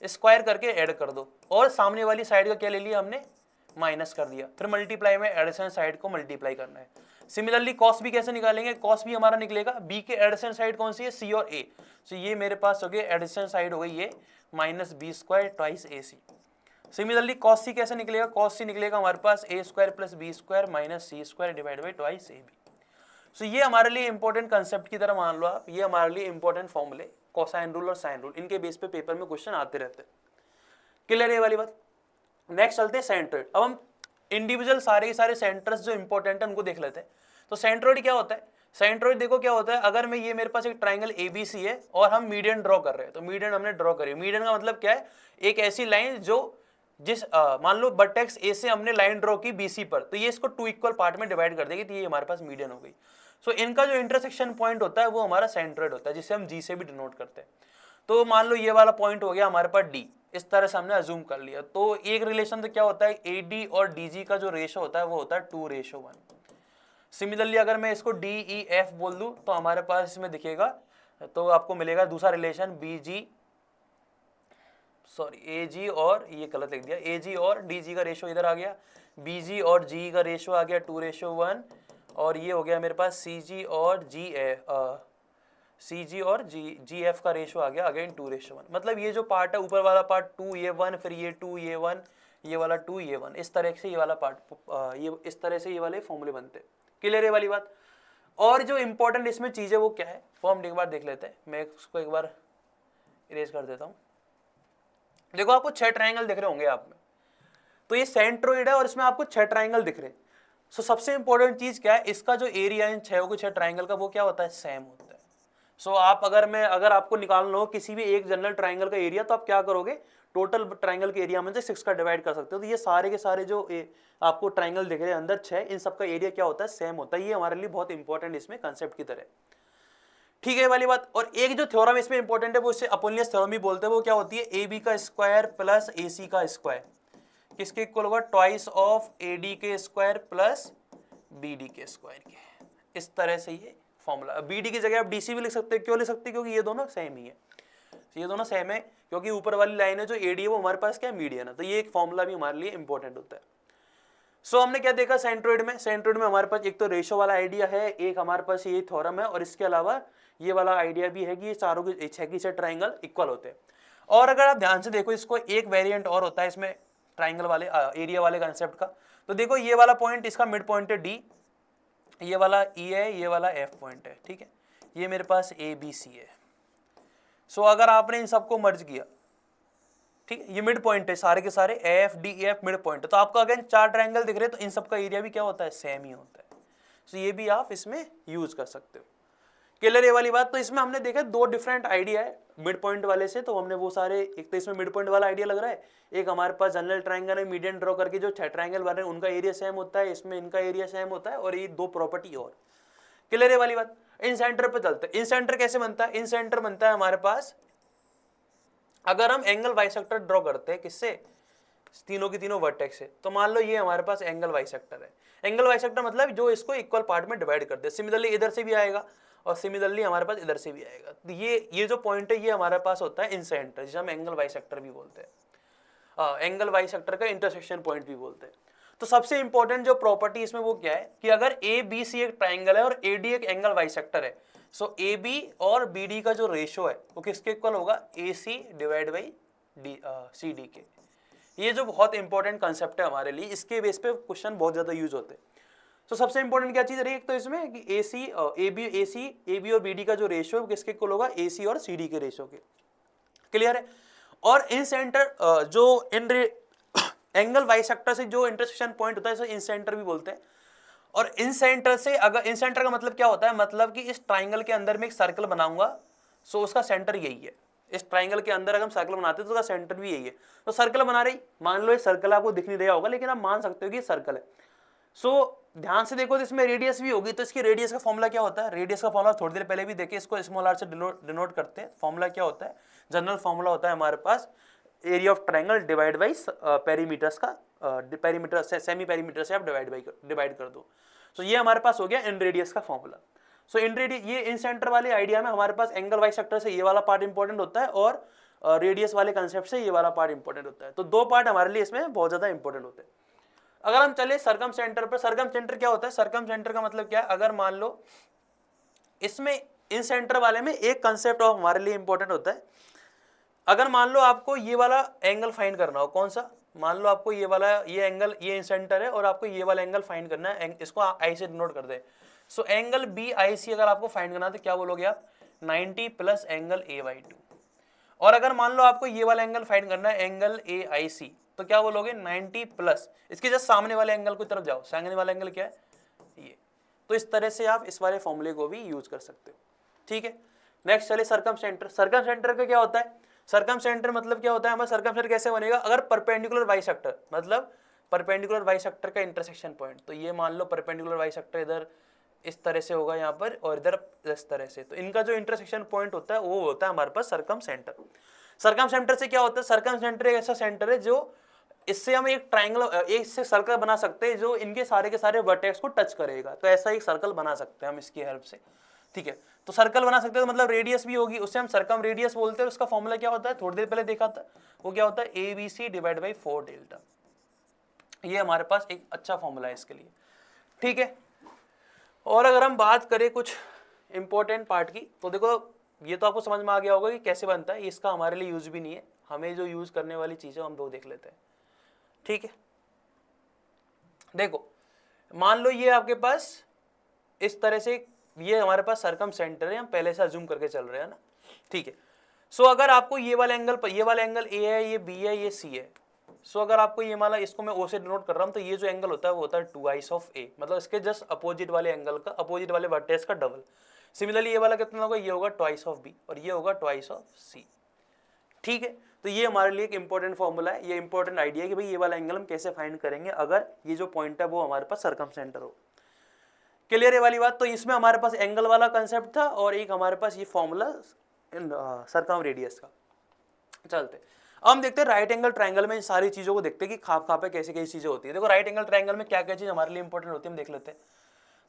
स्क्वायर करके ऐड कर दो, और सामने वाली साइड का क्या ले लिया हमने, माइनस कर दिया, फिर मल्टीप्लाई में एडजेसेंट साइड को मल्टीप्लाई करना है। सिमिलरली cos B कैसे निकालेंगे, cos B हमारा निकलेगा, B के एडजेसेंट साइड कौन सी है, C और A। तो ये मेरे पास हो गया एडजेसेंट साइड हो गई ये minus b square twice AC। Similarly cos C कैसे निकलेगा, cos C निकलेगा हमारे पास A square plus B square minus C square divide by twice AB। So ये हमारे लिए इंपॉर्टेंट कंसेप्ट की तरह मान लो आप, ये हमारे लिए इंपॉर्टेंट फॉर्मूले कोसाइन रूल और साइन रूल, इनके बेस पे पेपर में क्वेश्चन आते रहते हैं। क्लियर है वाली बात। नेक्स्ट चलते हैं सेंट्रोइड। अब हम इंडिविजुअल सारे के सारे सेंटर्स जो इंपॉर्टेंट है उनको देख लेते हैं। तो सेंट्रोइड क्या होता है, सेंट्रोइड देखो क्या होता है, अगर मैं ये मेरे पास एक ट्राइंगल ABC है और हम मीडियन ड्रॉ कर रहे हैं, तो मीडियन हमने ड्रॉ करी। मीडियन का मतलब क्या है, एक ऐसी लाइन जो जिस मान लो वर्टेक्स A से हमने लाइन ड्रॉ की BC पर, तो ये इसको 2 इक्वल पार्ट में डिवाइड कर देगी, तो ये हमारे पास मीडियन हो गई। सो इनका जो इंटरसेक्शन पॉइंट होता है वो हमारा सेंट्रोइड होता है, जिसे हम G से भी डिनोट करते हैं। तो मान लो ये वाला पॉइंट हो गया हमारे पास D, इस तरह से हमने अज्यूम कर लिया। तो एक रिलेशन तो क्या होता है, AD और DG का जो रेशो होता है वो होता है 2:1। सिमिलरली अगर मैं इसको DEF बोल दूं तो हमारे पास इसमें दिखेगा, तो आपको मिलेगा दूसरा रिलेशन AG और, ये गलत लिख दिया, AG और DG का रेशो इधर आ गया, BG और GE का रेशो आ गया 2:1, और ये हो गया मेरे पास CG और GF का रेशो आ गया अगेन 2:1। मतलब ये जो पार्ट है ऊपर वाला पार्ट 2A1, फिर ये 2A1, ये वाला 2A1, इस तरह से ये वाला पार्ट, ये इस तरह से ये वाले फॉर्मूले बनते हैं। क्लियर है वाली बात। और जो इंपॉर्टेंट इसमें चीजें वो क्या है वो हम एक बार देख लेते हैं। मैं उसको एक बार इरेज कर देता हूं। देखो आपको 6 ट्राइंगल दिख रहे होंगे आप में, तो ये सेंट्रोइड है और इसमें आपको 6 ट्राइंगल दिख रहे हैं। सो सबसे इंपॉर्टेंट चीज क्या है, इसका जो एरिया इन 6 के 6 ट्राइंगल का वो क्या होता है, सेम होता है। सो आप अगर आपको निकालना हो किसी भी एक जनरल ट्राइंगल का एरिया, तो आप क्या करोगे, टोटल ट्राइंगल के एरिया में से 6 का डिवाइड कर सकते हो। तो ये सारे के सारे जो आपको ट्राइंगल दिख रहे हैं अंदर 6, इन सबका एरिया क्या होता है, सेम होता है। ये हमारे लिए बहुत इंपॉर्टेंट इसमें कंसेप्ट की तरह, ठीक है वाली बात। और एक जो थ्योरम इसमें इंपॉर्टेंट है वो इसे अपोलिनियस थ्योरम भी बोलते हैं। वो क्या होती है, ए बी का स्क्वायर प्लस ए सी का स्क्वायर किसके इक्वल होगा, ट्वाइस ऑफ ए डी के स्क्वायर प्लस बी डी के स्क्वायर के। इस तरह से ये फॉर्मूला, बी डी की जगह आप डी सी भी लिख सकते हैं। क्यों लिख सकते हैं, क्योंकि ये दोनों सेम ही है, ये दोनों सेम है, क्योंकि ऊपर वाली लाइन है जो ए डी है वो हमारे पास क्या है, मीडियन है। तो ये एक फॉर्मूला भी हमारे लिए इंपॉर्टेंट होता है। सो हमने क्या देखा सेंट्रोइड में हमारे पास एक तो रेशो वाला आइडिया है, एक हमारे पास ये थ्योरम है, और इसके अलावा ये वाला आइडिया भी है कि ये चारों के 6 की 6 ट्राइंगल इक्वल होते हैं। और अगर आप ध्यान से देखो, इसको एक वेरिएंट और होता है इसमें ट्राइंगल वाले एरिया वाले कंसेप्ट का। तो देखो ये वाला पॉइंट, इसका मिड पॉइंट है डी, ये वाला ई है, ये वाला एफ पॉइंट है, ठीक है, ये मेरे पास ए बी सी है। सो अगर आपने इन सबको मर्ज किया, ठीक है, ये मिड पॉइंट है सारे के सारे, F D F mid point है, तो आपको अगेन 4 ट्राइंगल दिख रहे हैं, तो इन सबका एरिया भी क्या होता है, सेम ही होता है। सो ये भी आप इसमें यूज कर सकते हो। क्लियर ये वाली बात। तो इसमें हमने देखा 2 डिफरेंट आइडिया है मिड पॉइंट वाले से, तो हमने वो सारे, एक तो इसमें मिड पॉइंट वाला आइडिया लग रहा है, एक हमारे पास जनरल ट्राइंगल है, मीडियन ड्रॉ करके जो 6 ट्राइंगल बन रहे हैं उनका एरिया सेम होता है, इसमें इनका एरिया सेम होता है, और ये 2 प्रॉपर्टी और। क्लियर ये वाली बात। इन सेंटर पे चलते हैं। इन सेंटर कैसे बनता है, इन सेंटर बनता है हमारे पास अगर हम एंगल बाइसेक्टर ड्रॉ करते हैं, किससे, तीनों की तीनों वर्टेक्स से। तो मान लो ये हमारे पास एंगल बाइसेक्टर है। एंगल बाइसेक्टर मतलब जो इसको इक्वल पार्ट में डिवाइड कर दे। सिमिलरली इधर से भी आएगा और सिमिलरली हमारे पास इधर से भी आएगा। तो ये जो पॉइंट है ये हमारे पास होता है इन सेंटर, जिसे हम एंगल बाइसेक्टर भी बोलते हैं, एंगल बाइसेक्टर का इंटरसेक्शन पॉइंट भी बोलते हैं। तो सबसे इंपॉर्टेंट जो प्रॉपर्टी इसमें वो क्या है कि अगर ए बी सी एक ट्राइंगल है और ए डी एक एंगल बाइसेक्टर है, सो ए बी और बी डी का जो रेशियो है वो किसके इक्वल होगा, A C divide by D C D के। ये जो बहुत इंपॉर्टेंट कंसेप्ट है हमारे लिए, इसके बेस पे क्वेश्चन बहुत ज्यादा यूज होते हैं। तो सबसे इंपॉर्टेंट क्या चीज रही, एक तो इसमें कि ए सी ए बी और बी डी का जो रेशियो है किसके इक्वल होगा, ए सी और सी डी के रेशियो के। क्लियर है। और इन सेंटर जो इन एंगल बाइसेक्टर से जो इंटरसेक्शन पॉइंट होता है इसे इन सेंटर भी बोलते हैं। और इन सेंटर से, अगर इन सेंटर का मतलब क्या होता है, मतलब कि इस ट्राइंगल के अंदर में एक सर्कल बनाऊंगा, सो उसका सेंटर यही है। इस ट्राइंगल के अंदर अगर हम सर्कल बनाते हैं तो उसका सेंटर भी यही है। तो सर्कल बना रही, मान लो ये सर्कल आपको दिख नहीं रहा होगा, लेकिन आप मान सकते हो कि ये सर्कल है। सो ध्यान से देखो तो इसमें रेडियस भी होगी, तो इसकी रेडियस का फॉर्मूला क्या होता है, रेडियस का फॉर्मूला थोड़ी देर पहले भी देखे, इसको स्मॉल आर से डिनोट करते हैं। फॉर्मूला क्या होता है, जनरल फॉर्मूला होता है हमारे पास area of triangle divide by perimeters का, पेरीमीटर से सेमी पेरीमीटर से आप डिवाइड कर दो। सो ये हमारे पास हो गया इन रेडियस का फॉर्मूला। सो इन रेडियस, ये इन सेंटर वाले आइडिया में हमारे पास एंगल बाइसेक्टर से ये वाला पार्ट इंपॉर्टेंट होता है, और रेडियस वाले कंसेप्ट से ये वाला पार्ट इंपॉर्टेंट होता है। तो 2 पार्ट हमारे लिए इसमें बहुत ज्यादा इंपॉर्टेंट होते हैं। अगर हम चले सरकम सेंटर पर, सरकम सेंटर क्या होता है, सरकम सेंटर का मतलब क्या है, अगर मान लो इसमें इन सेंटर वाले में एक कंसेप्ट और हमारे लिए इंपॉर्टेंट होता है। अगर मान लो आपको ये वाला एंगल फाइंड करना हो, कौन सा, मान लो आपको ये वाला, ये एंगल, ये इन सेंटर है और आपको ये वाला एंगल फाइंड करना है, इसको आई से डिनोट कर दे। सो एंगल बी आई सी अगर आपको फाइंड करना है तो क्या बोलोगे आप, 90 प्लस एंगल ए बाई 2। और अगर मान लो आपको ये वाला एंगल फाइंड करना है, एंगल ए आई सी, तो क्या बोलोगे, 90 प्लस, इसके जस्ट सामने वाले एंगल की तरफ जाओ, सामने वाला एंगल क्या है, ये। तो इस तरह से आप इस वाले फॉर्मूले को भी यूज कर सकते हो, ठीक है। नेक्स्ट चले सरकम सेंटर। सरकम सेंटर का क्या होता है, सरकम सेंटर मतलब क्या होता है हमारा, सरकम सेंटर कैसे बनेगा, अगर परपेंडिकुलर बाइसेक्टर, मतलब परपेंडिकुलर बाइसेक्टर का इंटरसेक्शन पॉइंट, तो ये मान लो परपेंडिकुलर बाइसेक्टर इधर इस तरह से होगा यहाँ पर, और इधर इस तरह से, तो इनका जो इंटरसेक्शन पॉइंट होता है वो होता है हमारे पास सरकम सेंटर। सरकम सेंटर से क्या होता है, सरकम सेंटर एक ऐसा सेंटर है जो, इससे हम एक ट्राइंगल, एक से सर्कल बना सकते हैं जो इनके सारे के सारे वर्टेक्स को टच करेगा। तो ऐसा एक सर्कल बना सकते हैं हम इसकी हेल्प से, ठीक है। तो सर्कल बना सकते हैं तो मतलब रेडियस भी होगी, उससे हम सर्कम रेडियस बोलते हैं। उसका फॉर्मूला क्या होता है, थोड़ी देर पहले देखा था, वो क्या होता है, a b c divide by 4 delta. ये हमारे पास एक अच्छा फॉर्मूला है इसके लिए, ठीक है। और अगर हम बात करें कुछ इंपॉर्टेंट पार्ट की, तो देखो ये तो आपको समझ में आ गया होगा कि कैसे बनता है, इसका हमारे लिए यूज भी नहीं है, हमें जो यूज करने वाली चीजें हम वो देख लेते हैं, ठीक है। देखो मान लो ये आपके पास इस तरह से, ये हमारे पास सरकम सेंटर है, हम पहले से अज्यूम करके चल रहे हैं ना, ठीक है। सो अगर आपको ये वाला एंगल ए है, ये बी है, ये सी है, सो अगर आपको ये माला, इसको मैं ओ से डिनोट कर रहा हूँ, तो ये जो एंगल होता है वो होता है 2 आइस ऑफ ए, मतलब इसके जस्ट अपोजिट वाले एंगल का, अपोजिट वाले वर्टेक्स का डबल। सिमिलरली ये वाला कितना होगा, ये होगा ट्वाइस ऑफ बी और ये होगा ट्वाइस ऑफ सी। ठीक है, तो ये हमारे लिए एक इंपॉर्टेंट फॉर्मूला है, ये इंपॉर्टेंट आइडिया है कि भाई ये वाला एंगल हम कैसे फाइंड करेंगे अगर ये जो पॉइंट है वो हमारे पास सर्कमसेंटर हो। क्लियर है वाली बात। तो इसमें हमारे पास एंगल वाला कंसेप्ट था और एक हमारे पास ये फॉर्मूला सर्कम रेडियस का। चलते अब हम देखते हैं राइट एंगल ट्रायंगल में इन सारी चीजों को देखते हैं कि खाप खापे कैसे कैसी चीजें होती है। देखो राइट एंगल ट्रायंगल में क्या क्या चीज हमारे लिए इंपॉर्टेंट होती है हम देख लेते हैं।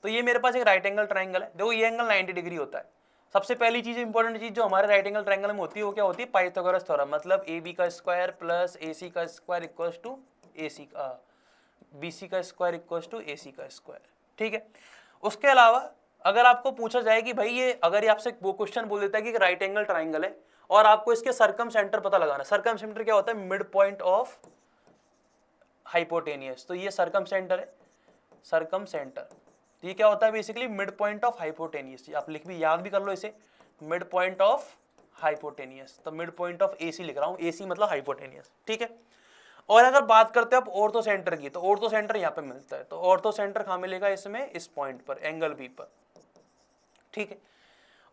तो ये मेरे पास एक राइट एंगल ट्रायंगल है, देखो ये एंगल 90 डिग्री होता है। सबसे पहली चीज इंपॉर्टेंट चीज जो हमारे राइट एंगल ट्रायंगल में होती है वो क्या होती है, पाइथागोरस थ्योरम, मतलब ए बी का स्क्वायर प्लस ए सी का स्क्वायर इक्वल्स टू ए सी का बी सी का स्क्वायर इक्वल्स टू ए सी का स्क्वायर। ठीक है, उसके अलावा अगर आपको पूछा जाए कि भाई ये अगर ये आपसे वो क्वेश्चन बोल देता है कि राइट एंगल ट्रायंगल है और आपको इसके सर्कम सेंटर पता लगाना, सर्कम सेंटर क्या होता है, मिड पॉइंट ऑफ हाइपोटेनियस, तो ये सर्कम सेंटर है, सर्कम सेंटर ये क्या होता है basically mid point of hypotenuse. आप लिख भी याद भी कर लो इसे, मिड पॉइंट ऑफ हाइपोटेनियस, तो मिड पॉइंट ऑफ एसी लिख रहा हूं, एसी मतलब हाइपोटेनियस। ठीक है, और अगर बात करते हैं आप ऑर्थो सेंटर की, तो ऑर्थो सेंटर यहाँ पे मिलता है, तो ऑर्थो सेंटर कहाँ मिलेगा इसमें, इस पॉइंट पर, एंगल बी पर। ठीक है,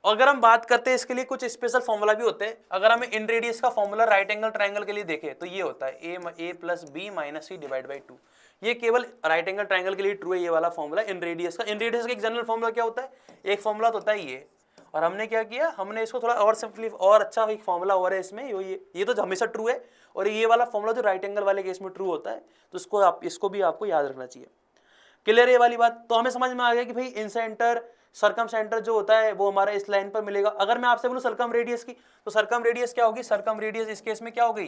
अगर हम बात करते हैं इसके लिए कुछ स्पेशल फॉर्मूला भी होते हैं। अगर हमें इन रेडियस का फॉर्मूला राइट एंगल ट्रायंगल के लिए देखें तो ये होता है a plus b minus c divide by 2। ये केवल राइट एंगल ट्रायंगल के लिए ट्रू है ये वाला फॉर्मूला इन रेडियस का। इन रेडियस का एक जनरल फॉर्मूला क्या होता है, एक फॉर्मूला तो होता है ये, और हमने क्या किया, हमने इसको थोड़ा और सिंपली और अच्छा एक फॉर्मूला और है इसमें, ये तो हमेशा ट्रू है, और ये वाला फॉर्मूला जो राइट एंगल वाले केस में ट्रू होता है, तो इसको भी आपको याद रखना चाहिए। क्लियर है ये वाली बात। तो हमें समझ में आ गया कि भाई इन सेंटर सर्कम सेंटर जो होता है वो हमारा इस लाइन पर मिलेगा। अगर मैं आपसे बोलूं सर्कम रेडियस की, तो सर्कम रेडियस क्या होगी, सर्कम रेडियस इस केस में क्या हो गई,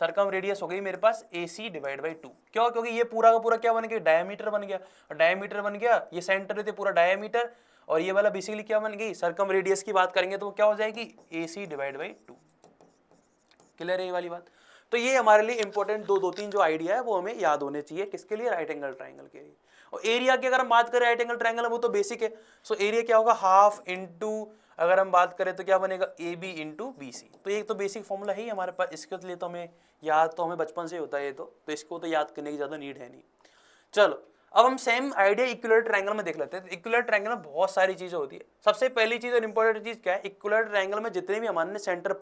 सर्कम रेडियस हो गई मेरे पास AC डिवाइड बाई 2। क्यों, क्योंकि ये पूरा का पूरा क्या बन गया, डायमीटर बन गया, और डायमीटर बन गया, ये सेंटर थे पूरा डायमीटर, और ये वाला बेसिकली क्या बन गई, सर्कम रेडियस की बात करेंगे तो वो क्या हो जाएगी, AC डिवाइड बाई 2। क्लियर है ये वाली बात। तो ये हमारे लिए इंपॉर्टेंट दो तीन जो आइडिया है वो हमें याद होने चाहिए, किसके लिए, राइट एंगल ट्रायंगल के लिए। और एरिया की अगर हम बात करें राइट एंगल ट्रायंगल वो तो बेसिक है, सो एरिया क्या होगा, हाफ इंटू, अगर हम बात करें तो क्या बनेगा, AB इंटू BC। तो ये तो बेसिक फॉर्मूला है ही हमारे पास, इसके लिए तो हमें याद तो हमें बचपन से होता है ये तो इसको तो याद करने की ज़्यादा नीड है नहीं। चलो अब हम सेम आइडिया इक्विलैटरल ट्रायंगल में देख लेते हैं। इक्विलैटरल ट्रायंगल में बहुत सारी चीज़ें होती है। सबसे पहली चीज़ और इंपॉर्टेंट चीज़ क्या है, इक्विलैटरल ट्रायंगल में जितने भी हमने सेंटर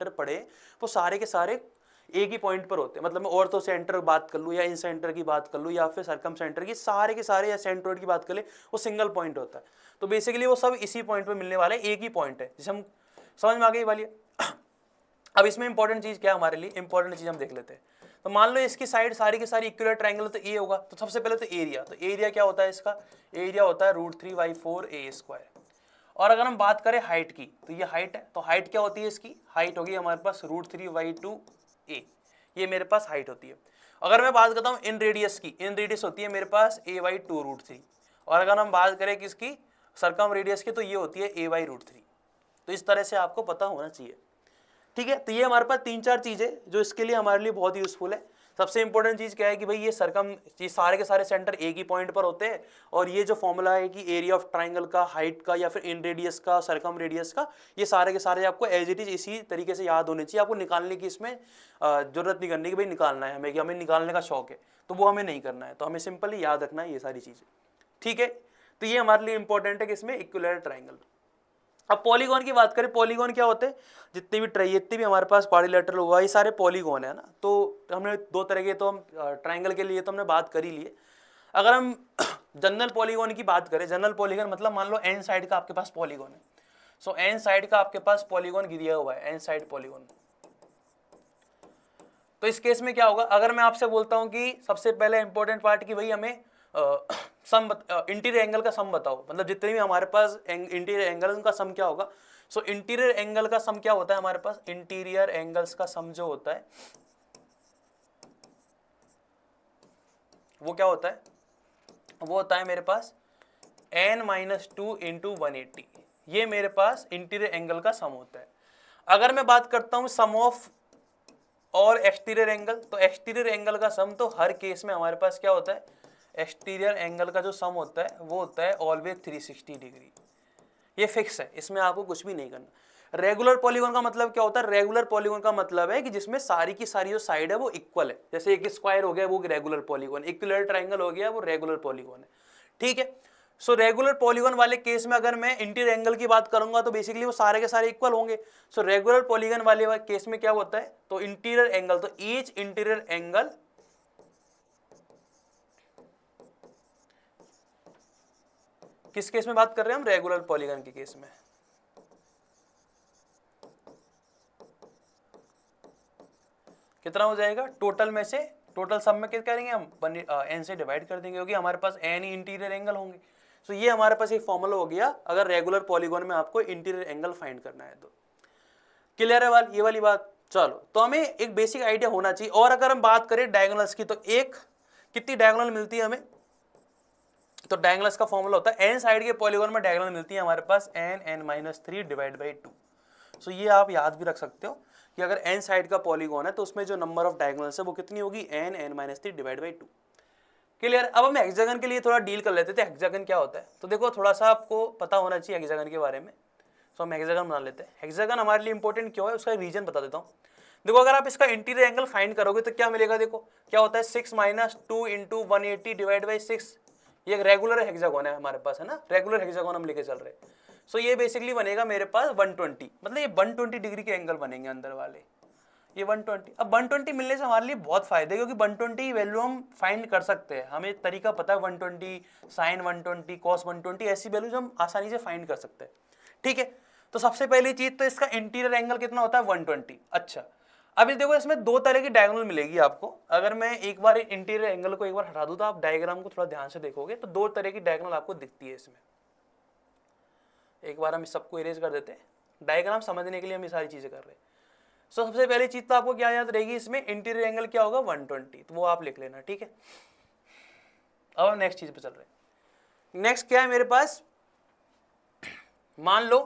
पढ़े वो सारे के सारे एक ही पॉइंट पर होते हैं। मतलब मैं ऑर्थो सेंटर बात कर लूँ या इन सेंटर की बात कर लूँ या फिर सर्कम सेंटर की, सारे के सारे या सेंट्रोइड की बात कर ले, वो सिंगल पॉइंट होता है। तो बेसिकली वो सब इसी पॉइंट पर मिलने वाले, एक ही पॉइंट है, जिसे हम समझ में आ गई वाली। अब इसमें इंपॉर्टेंट चीज़ क्या है हमारे लिए, इंपॉर्टेंट चीज़ हम देख लेते हैं। तो मान लो इसकी साइड सारी की सारी इक्विलैटरल ट्रायंगल तो ए होगा, तो सबसे पहले तो एरिया, तो एरिया क्या होता है इसका, एरिया होता है √3/4a²। और अगर हम बात करें हाइट की, तो ये हाइट है, तो हाइट क्या होती है इसकी, हाइट होगी हमारे पास √3/2a, ये मेरे पास हाइट होती है। अगर मैं बात करता हूँ इन रेडियस की, इन रेडियस होती है मेरे पास a/2√3, और अगर हम बात करें किसकी, सर्कम रेडियस की, तो ये होती है a/√3। तो इस तरह से आपको पता होना चाहिए। ठीक है, तो ये हमारे पास 3-4 चीज़ें जो इसके लिए हमारे लिए बहुत यूजफुल है। सबसे इंपॉर्टेंट चीज़ क्या है कि भाई ये सारे के सारे सेंटर एक ही पॉइंट पर होते हैं, और ये जो फॉर्मूला है कि एरिया ऑफ ट्राइंगल का, हाइट का, या फिर इन रेडियस का, सर्कम रेडियस का, ये सारे के सारे आपको एज इट इज इसी तरीके से याद होने चाहिए। आपको निकालने की इसमें जरूरत नहीं करनी कि भाई निकालना है हमें, कि हमें निकालने का शौक है, तो वो हमें नहीं करना है, तो हमें सिंपली याद रखना है ये सारी चीज़ें। ठीक है, तो ये हमारे लिए इंपॉर्टेंट है कि इसमें इक्विलैटरल ट्राइंगल। अब पॉलीगॉन की बात करें, पॉलीगॉन क्या होते हैं, जितने भी हमारे पास क्वाड्रिलेटरल हुआ, ये सारे पॉलीगॉन है ना। तो हमने दो तरह के, तो हम ट्राइंगल के लिए तो हमने बात कर ही ली है। अगर हम जनरल पॉलीगॉन की बात करें, जनरल पॉलीगॉन मतलब मान लो एन साइड का आपके पास पॉलीगॉन है, सो एन साइड का आपके पास पॉलीगॉन दिया हुआ है, एन साइड पॉलीगॉन। तो इस केस में क्या होगा, अगर मैं आपसे बोलता हूं कि सबसे पहले इंपॉर्टेंट पार्ट की भाई हमें इंटीरियर एंगल का सम बताओ, मतलब जितने भी हमारे पास इंटीरियर एंगल उनका सम क्या होगा। सो इंटीरियर एंगल का सम क्या होता है हमारे पास, इंटीरियर एंगल्स का सम जो होता है वो क्या होता है, वो होता है मेरे पास n-2 × 180, ये मेरे पास इंटीरियर एंगल का सम होता है। अगर मैं बात करता हूं सम ऑफ और एक्सटीरियर एंगल, तो एक्सटीरियर एंगल का सम तो हर केस में हमारे पास क्या होता है, एक्सटीरियर एंगल का जो सम होता है वो होता है ऑलवेज 360 डिग्री, ये फिक्स है, इसमें आपको कुछ भी नहीं करना। रेगुलर पॉलीगॉन का मतलब क्या होता है, रेगुलर पॉलीगॉन का मतलब है कि जिसमें सारी की सारी जो साइड है वो इक्वल है। जैसे एक स्क्वायर हो गया वो रेगुलर पॉलीगॉन, इक्विलैटरल ट्रायंगल हो गया वो रेगुलर पॉलीगॉन है। ठीक है, सो रेगुलर पॉलीगॉन वाले केस में अगर मैं इंटीरियर एंगल की बात करूंगा तो बेसिकली वो सारे के सारे इक्वल होंगे। सो रेगुलर पॉलीगॉन वाले केस में क्या होता है, तो इंटीरियर एंगल, तो ईच इंटीरियर एंगल किस केस में बात कर रहे हैं हम, रेगुलर पॉलीगॉन के केस में। कितना हो जाएगा टोटल में से, टोटल सब में क्या करेंगे हम एन से डिवाइड कर देंगे, क्योंकि हमारे पास एन ही इंटीरियर एंगल होंगे। सो ये हमारे पास एक फॉर्मूला हो गया अगर रेगुलर पॉलीगॉन में आपको इंटीरियर एंगल फाइंड करना है तो। क्लियर है ये वाली बात। चलो तो हमें एक बेसिक आइडिया होना चाहिए। और अगर हम बात करें डायगोनल्स की, तो एक कितनी डायगोनल मिलती है हमें, तो डायगोनल्स का फॉर्मूला होता है एन साइड के पॉलीगॉन में डायगोनल मिलती है हमारे पास n-3 डिवाइड बाई 2। सो ये आप याद भी रख सकते हो कि अगर n साइड का पॉलीगॉन है तो उसमें जो नंबर ऑफ डायगोनल्स है वो कितनी होगी, n-3 डिवाइड बाई 2। क्लियर। अब हम हेक्सागन के लिए थोड़ा डील कर लेते थे, हेक्सागन क्या होता है। तो देखो थोड़ा सा आपको पता होना चाहिए हेक्सागन के बारे में। सो हम हेक्सागन बना लेते हैं। हेक्सागन हमारे लिए इंपॉर्टेंट क्यों है, उसका रीजन बता देता हूँ। देखो अगर आप इसका इंटीरियर एंगल फाइंड करोगे तो क्या मिलेगा, देखो क्या होता है 6 - 2 × 180 डिवाइड बाई 6। ये एक रेगुलर हेक्सागोन है हमारे पास, है ना, रेगुलर हेक्सागोन हम लेके चल रहे हैं। सो ये बेसिकली बनेगा मेरे पास 120, मतलब ये 120 डिग्री के एंगल बनेंगे अंदर वाले, ये 120। अब 120 मिलने से हमारे लिए बहुत फायदे, क्योंकि 120 वैल्यू हम फाइंड कर सकते हैं, हमें तरीका पता है 120 साइन 120 कॉस 120 ऐसी वैल्यूज हम आसानी से फाइंड कर सकते हैं। ठीक है, तो सबसे पहली चीज तो इसका इंटीरियर एंगल कितना होता है 120। अच्छा अब ये देखो इसमें दो तरह की डायगोनल मिलेगी आपको। अगर मैं एक बार इंटीरियर एंगल को एक बार हटा दूं तो आप डायग्राम को थोड़ा ध्यान से देखोगे तो दो तरह की डायगोनल आपको दिखती है इसमें। एक बार हम इस सबको इरेज कर देते हैं, डायग्राम समझने के लिए हम ये सारी चीजें कर रहे हैं। सो सबसे पहली चीज तो आपको क्या याद रहेगी, इसमें इंटीरियर एंगल क्या होगा 120, तो वो आप लिख लेना। ठीक है, अब हम नेक्स्ट चीज पे चल रहे हैं। नेक्स्ट क्या है मेरे पास, मान लो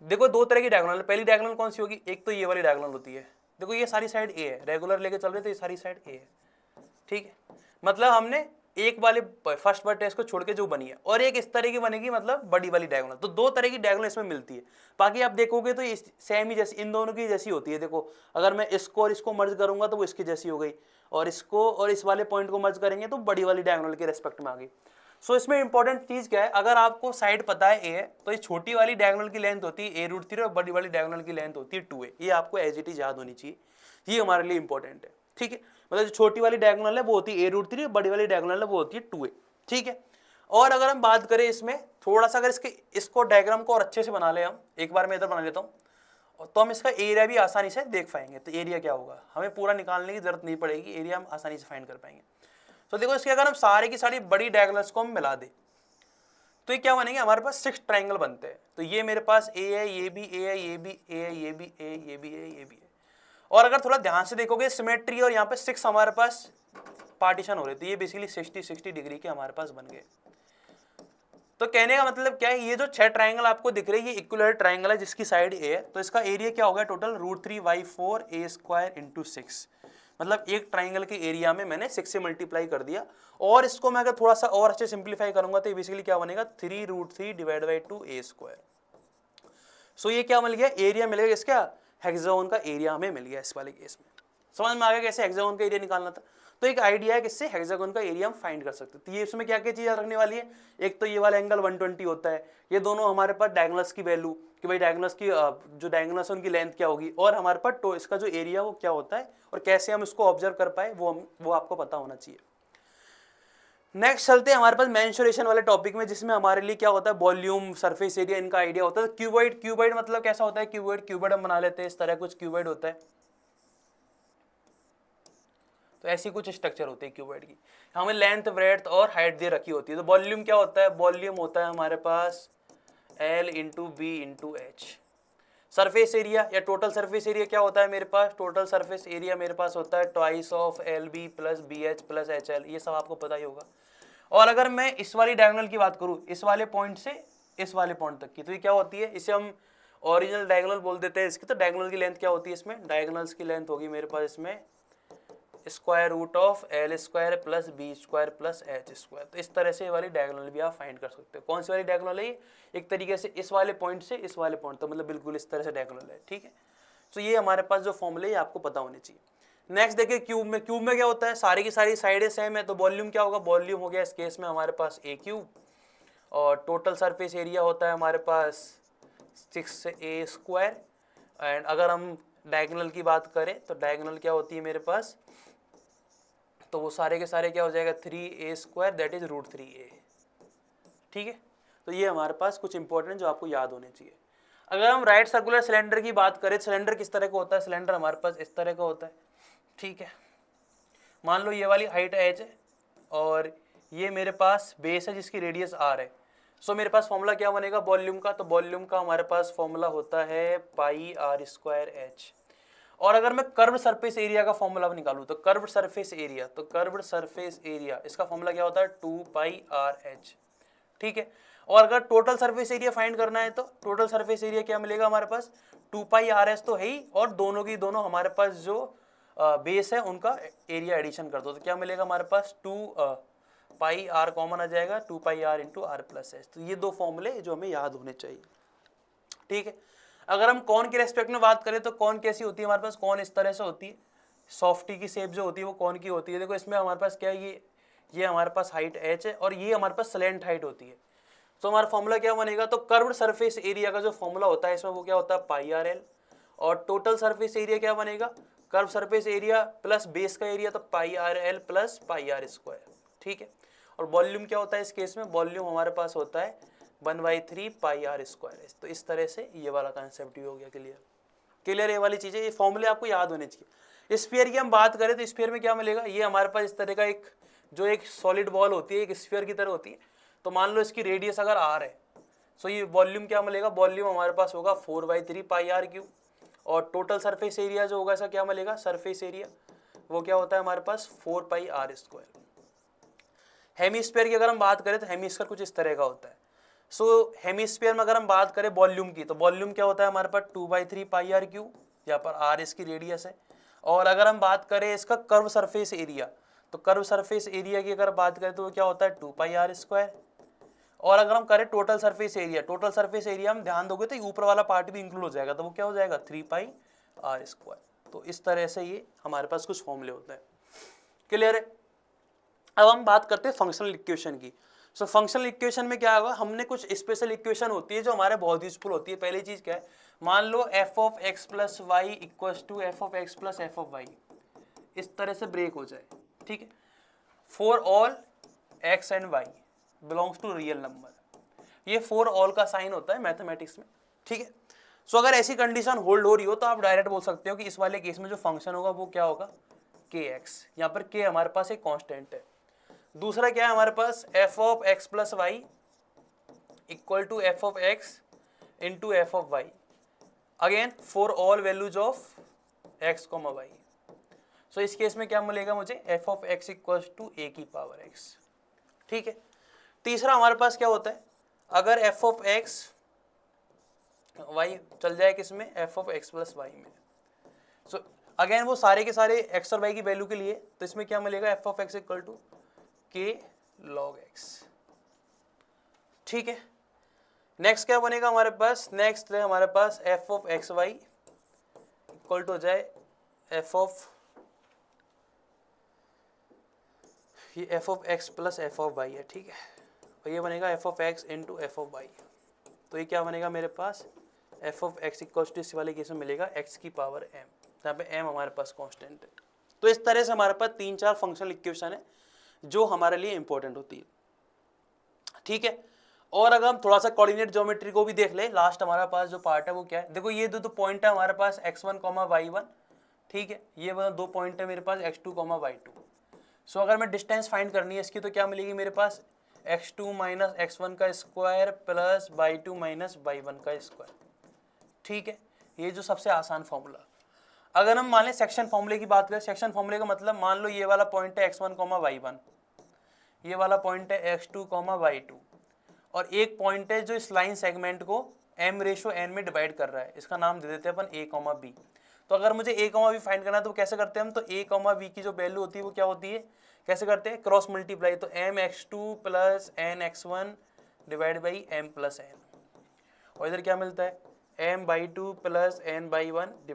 देखो दो तरह की डायगोनल, पहली डायगोनल कौन सी होगी, एक तो ये वाली डायगोनल होती है। देखो ये सारी साइड ए है, रेगुलर लेके चल रहे तो ये सारी साइड ए है। ठीक है, मतलब हमने एक वाले फर्स्ट वर्टेक्स को छोड़ के जो बनी है, और एक इस तरह की बनेगी मतलब बड़ी वाली डायगोनल। तो दो तरह की डायगोनल इसमें मिलती है। बाकी आप देखोगे तो ये सेम ही जैसी इन दोनों की जैसी होती है। देखो अगर मैं इसको और इसको मर्ज करूंगा तो वो इसकी जैसी हो गई, और इसको और इस वाले पॉइंट को मर्ज करेंगे तो बड़ी वाली डायगोनल के रेस्पेक्ट में आ गई। सो इसमें इंपॉर्टेंट चीज क्या है, अगर आपको साइड पता है ए है तो ये छोटी वाली डायगोनल की लेंथ होती है a√3 और बड़ी वाली डायगोनल की लेंथ होती है 2a। ये आपको एज इट इज याद होनी चाहिए, ये हमारे लिए इंपॉर्टेंट है। ठीक है, मतलब जो छोटी वाली डायगोनल है वो होती है a√3, बड़ी वाली डायगोनल है वो होती है 2a। ठीक है, और अगर हम बात करें इसमें थोड़ा सा, अगर इसको डायग्राम को और अच्छे से बना ले, हम एक बार मैं इधर बना लेता हूँ तो हम इसका एरिया भी आसानी से देख पाएंगे। तो एरिया क्या होगा, हमें पूरा निकालने की जरूरत नहीं पड़ेगी, एरिया हम आसानी से फाइंड कर पाएंगे। तो देखो इसके अगर हम सारे की सारी बड़ी डायगोनल्स को हम मिला दें तो ये क्या बनेंगे, हमारे पास 6 ट्राइंगल बनते हैं। तो ये मेरे पास ए है, ये भी ए है, ये भी ए है, ये भी ए, ये भी ए, ये भी है। और अगर थोड़ा ध्यान से देखोगे सिमेट्री, और यहाँ पे 6 हमारे पास पार्टीशन हो रहे, तो ये बेसिकली 60 डिग्री के हमारे पास बन गए। तो कहने का मतलब क्या है, ये जो 6 ट्राइंगल आपको दिख रहे हैं ये इक्विलैटरल ट्राइंगल है जिसकी साइड ए है। तो इसका एरिया क्या होगा टोटल √3y4a² × 6, मतलब एक ट्राइंगल के एरिया में मैंने 6 से मल्टीप्लाई कर दिया। और इसको मैं अगर थोड़ा सा और अच्छे सिंप्लीफाई करूंगा तो ये बेसिकली क्या बनेगा 3√3 डिवाइड बाई 2a²। सो ये क्या मिल गया, एरिया मिलेगा इसका, हेक्सागोन का एरिया हमें मिल गया इस वाले केस में। समझ में आ गया कैसे हेक्सागोन का एरिया निकालना था। तो एक आइडिया है कि इससे हेक्सागोन का एरिया हम फाइंड कर सकते हैं। तो ये इसमें क्या क्या चीज़ रखने वाली है, एक तो ये वाला एंगल 120 होता है, ये दोनों हमारे पास डायगोनल्स की वैल्यू कि भाई डायगोनल्स की जो डायगोनल्स उनकी लेंथ क्या होगी, और हमारे पास तो इसका जो एरिया वो क्या होता है और कैसे हम इसको ऑब्जर्व कर पाए वो आपको पता होना चाहिए। नेक्स्ट चलते हैं हमारे पास मेंसुरेशन वाले टॉपिक में, जिसमें हमारे लिए क्या होता है वॉल्यूम, सरफेस एरिया, इनका आइडिया होता है। क्यूबॉइड, क्यूबॉइड मतलब कैसा होता है, क्यूबॉइड हम बना लेते हैं इस तरह, कुछ क्यूबॉइड होता है। तो ऐसी कुछ स्ट्रक्चर होती है क्यूबॉइड की, हमें लेंथ ब्रेड्थ और हाइट दे रखी होती है। तो वॉल्यूम क्या होता है, वॉल्यूम होता है हमारे पास L × B × H। Surface area या टोटल सरफेस एरिया क्या होता है मेरे पास, टोटल सरफेस एरिया मेरे पास होता है twice of LB + BH + HL, ये सब आपको पता ही होगा। और अगर मैं इस वाली डायगोनल की बात करूं, इस वाले पॉइंट से इस वाले पॉइंट तक की, तो ये क्या होती है, इसे हम ओरिजिनल डायगोनल बोल देते हैं इसकी। तो डायगोनल की लेंथ क्या होती है इसमें, डायगोनल्स की लेंथ होगी मेरे पास इसमें √² L² + B² + H²। तो इस तरह से ये वाली डायगोनल भी आप फाइंड कर सकते हो। कौन सी वाली डायगोनल है, एक तरीके से इस वाले पॉइंट से इस वाले पॉइंट, तो मतलब बिल्कुल इस तरह से डायगोनल है। ठीक है, तो ये हमारे पास जो फॉर्मूले आपको पता होने चाहिए। नेक्स्ट देखिए क्यूब में, क्यूब में क्या होता है, सारी की सारी साइडें सेम है, तो वॉल्यूम क्या होगा, वॉल्यूम हो गया इस केस में हमारे पास a³ और टोटल सरफेस एरिया होता है हमारे पास 6a²। एंड अगर हम डायगोनल की बात करें तो डायगोनल क्या होती है मेरे पास, तो वो सारे के सारे क्या हो जाएगा 3a² दैट इज √3a। ठीक है, तो ये हमारे पास कुछ इंपॉर्टेंट जो आपको याद होने चाहिए। अगर हम राइट सर्कुलर सिलेंडर की बात करें, सिलेंडर किस तरह का होता है, सिलेंडर हमारे पास इस तरह का होता है। ठीक है, मान लो ये वाली हाइट h है और ये मेरे पास बेस है जिसकी रेडियस r है। सो मेरे पास फॉर्मूला क्या बनेगा वॉल्यूम का, तो वॉल्यूम का हमारे पास फॉर्मूला होता है πr²h। और अगर मैं कर्व सरफेस एरिया का फॉर्मूला निकालूं तो कर्व सरफेस एरिया, तो कर्व सरफेस एरिया इसका फॉर्मूला क्या होता है 2πrh। ठीक है, और अगर टोटल सरफेस एरिया फाइंड करना है तो टोटल सरफेस एरिया क्या मिलेगा हमारे पास 2πrh तो है ही, और दोनों की दोनों हमारे पास जो बेस है उनका एरिया एडिशन कर दो तो क्या मिलेगा हमारे पास 2πr कॉमन आ जाएगा 2πr इंटू r+h। तो ये दो फॉर्मूले जो हमें याद होने चाहिए। ठीक है, अगर हम कौन के रेस्पेक्ट में बात करें तो कौन कैसी होती है हमारे पास, कौन इस तरह से होती है, सॉफ्टी की शेप जो होती है वो कौन की होती है। देखो इसमें हमारे पास क्या है, ये हमारे पास हाइट h है और ये हमारे पास स्लैंट हाइट होती है। तो हमारा फॉर्मूला क्या बनेगा, तो कर्व्ड सरफेस एरिया का जो फॉर्मूला होता है इसमें वो क्या होता है πrl, और टोटल सरफेस एरिया क्या बनेगा curve surface area plus base का एरिया, तो πrl प्लस πr²। ठीक है, और वॉल्यूम क्या होता है इस केस में, वॉल्यूम हमारे पास होता है 1/3 πr²। तो इस तरह से ये वाला कंसेप्ट भी हो गया क्लियर। क्लियर ये वाली चीज़ें, ये फॉर्मूले आपको याद होने चाहिए। स्फीयर की हम बात करें तो स्फीयर में क्या मिलेगा, ये हमारे पास इस तरह का एक सॉलिड बॉल होती है, एक स्फीयर की तरह होती है। तो मान लो इसकी रेडियस अगर r है, सो ये वॉल्यूम क्या मिलेगा, वॉल्यूम हमारे पास होगा 4/3 πr³। और टोटल सरफेस एरिया जो होगा ऐसा क्या मिलेगा, सरफेस एरिया वो क्या होता है हमारे पास 4πr²। हेमीस्फीयर की अगर हम बात करें तो हेमीस्फीयर कुछ इस तरह का होता है। सो हेमीस्फीयर में अगर हम बात करें वॉल्यूम की, तो वॉल्यूम क्या होता है हमारे पास 2/3 πr³, यहाँ पर r इसकी रेडियस है। और अगर हम बात करें इसका कर्व सरफेस एरिया, तो कर्व सरफेस एरिया की अगर बात करें तो वो क्या होता है 2πr²। और अगर हम करें total surface area, total surface area हम ध्यान दोगे तो ऊपर वाला पार्ट भी इंक्लूड हो जाएगा, तो वो क्या हो जाएगा 3πr²। तो इस तरह से ये हमारे पास कुछ फॉर्मूले होते हैं। क्लियर है, अब हम बात करते हैं फंक्शनल इक्वेशन की। सो फंक्शनल इक्वेशन में क्या होगा, हमने कुछ स्पेशल इक्वेशन होती है जो हमारे बहुत यूजफुल होती है। पहली चीज क्या है, मान लो f(x + y) = f(x + f(y), इस तरह से ब्रेक हो जाए। ठीक है, for all x and y belongs to real number, ये फॉर ऑल का साइन होता है मैथमेटिक्स में। ठीक है, सो अगर ऐसी कंडीशन होल्ड हो रही हो तो आप डायरेक्ट बोल सकते हो कि इस वाले केस में जो फंक्शन होगा वो क्या होगा kx। यहाँ पर k हमारे पास एक कांस्टेंट है। दूसरा क्या है हमारे पास f(x + y) = f(x * f(y), again for all values of x, y। सो इस केस में क्या मिलेगा मुझे f(x = a⁴x। ठीक है, तीसरा हमारे पास क्या होता है, अगर f(x) y चल जाए किसमें f(x + y) में, सो अगेन वो सारे के सारे x और y की वैल्यू के लिए, तो इसमें क्या मिलेगा f(x = k log x। ठीक है, नेक्स्ट क्या बनेगा हमारे पास, नेक्स्ट है हमारे पास f(x y) इक्वल टू हो जाए ये f(x + f(y) है। ठीक है, और ये बनेगा f(x * f(y). तो ये क्या बनेगा मेरे पास f(x) = इस वाले केस में मिलेगा x⁴m, जहाँ पे m हमारे पास कांस्टेंट है। तो इस तरह से हमारे पास 3-4 फंक्शनल इक्वेशन है जो हमारे लिए इंपॉर्टेंट होती है। ठीक है, और अगर हम थोड़ा सा कोऑर्डिनेट ज्योमेट्री को भी देख ले, लास्ट हमारे पास जो पार्ट है वो क्या है, देखो ये दो पॉइंट है हमारे पास x1, y1। ठीक है, ये दो पॉइंट है मेरे पास x2, y2। सो अगर मैं डिस्टेंस फाइंड करनी है इसकी तो क्या मिलेगी मेरे पास x2 - x1 का स्क्वायर प्लस y2 - y1 का स्क्वायर। ठीक है, ये जो सबसे आसान फॉर्मूला। अगर हम मान लें सेक्शन फॉर्मूले की बात करें, सेक्शन फॉर्मूले का मतलब मान लो ये वाला पॉइंट है x1, y1, ये वाला पॉइंट है x2, y2, और एक पॉइंट है जो इस लाइन सेगमेंट को m/n में डिवाइड कर रहा है, इसका नाम दे देते हैं अपन a, b। तो अगर मुझे a, b फाइंड करना है तो कैसे करते हैं हम, तो a, b की जो वैल्यू होती है वो क्या होती है, कैसे करते हैं क्रॉस मल्टीप्लाई, तो mx2 + nx1 / m + n, और इधर क्या मिलता है m/2 + n/1 /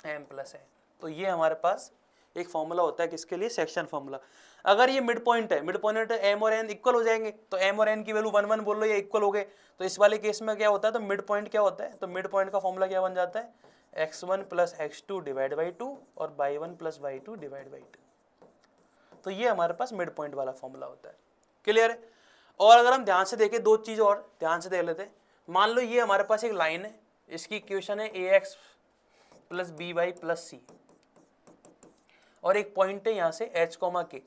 m + n। तो ये हमारे पास एक फॉर्मूला होता है किसके लिए, सेक्शन फॉर्मूला। अगर ये मिड पॉइंट है, मिड पॉइंट एम और एन इक्वल हो जाएंगे, तो एम और एन की वैल्यू 1 1 बोल लो, ये इक्वल हो गए, तो इस वाले केस में क्या होता है, तो मिड पॉइंट क्या होता है, तो मिड पॉइंट का फॉर्मूला क्या बन जाता है, x1 plus x2 divide by 2 और y1 plus y2 divide by 2। तो ये हमारे पास मिड पॉइंट वाला फॉर्मूला होता है। क्लियर है। और अगर हम ध्यान से देखें, दो चीज और ध्यान से देख लेते हैं। मान लो ये हमारे पास एक लाइन है, इसकी इक्वेशन है ax plus B Y plus C, और एक पॉइंट है यहाँ से h, k,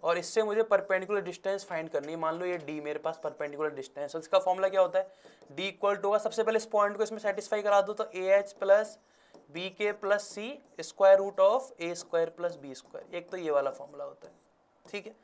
और इससे मुझे परपेंडिकुलर डिस्टेंस फाइंड करनी है। मान लो ये d मेरे पास परपेंडिकुलर डिस्टेंस है, इसका फॉर्मूला क्या होता है, d इक्वल टू होगा, सबसे पहले इस पॉइंट को इसमें सेटिस्फाई करा दो, तो ah प्लस बी के plus c square root of A square plus B square, एक तो ये वाला फॉर्मूला होता है। ठीक है,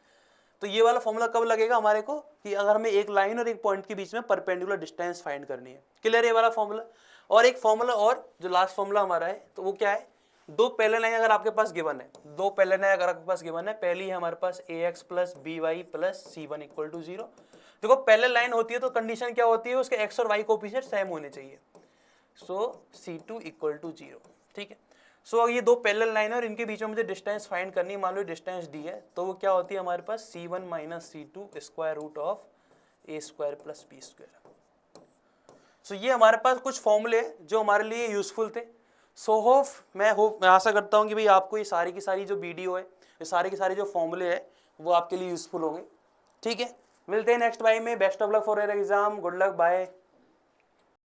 तो ये वाला फॉर्मूला कब लगेगा हमारे को, कि अगर हमें एक लाइन और एक पॉइंट के बीच में परपेंडिकुलर डिस्टेंस फाइंड करनी है। क्लियर, ये वाला फॉर्मूला। और एक फॉर्मूला और जो लास्ट फॉर्मूला हमारा है, तो वो क्या है, दो पैरेलल लाइन अगर आपके पास गिवन है, दो पैरेलल लाइन अगर आपके पास गिवन है, पहली है हमारे पास ax plus B Y plus c one equal to 0। देखो पैरेलल लाइन होती है तो कंडीशन क्या होती है, उसके x और y कोएफिशिएंट सेम होने चाहिए, सो c2 इक्वल टू 0। ठीक है, सो ये दो पैरेलल लाइन है और इनके बीच में मुझे डिस्टेंस फाइंड करनी है। मान लो डिस्टेंस d है, तो वो क्या होती है हमारे पास c1 minus c2 square root of A square plus B square. So ये हमारे पास कुछ फॉर्मूले जो हमारे लिए यूजफुल थे। सो मैं आशा करता हूँ कि भाई आपको ये सारी की सारी जो वीडियो है, ये सारे के सारे जो फॉर्मूले है वो आपके लिए यूजफुल होंगे। ठीक है, मिलते हैं नेक्स्ट बाई में। Best of luck for your exam, good luck, bye.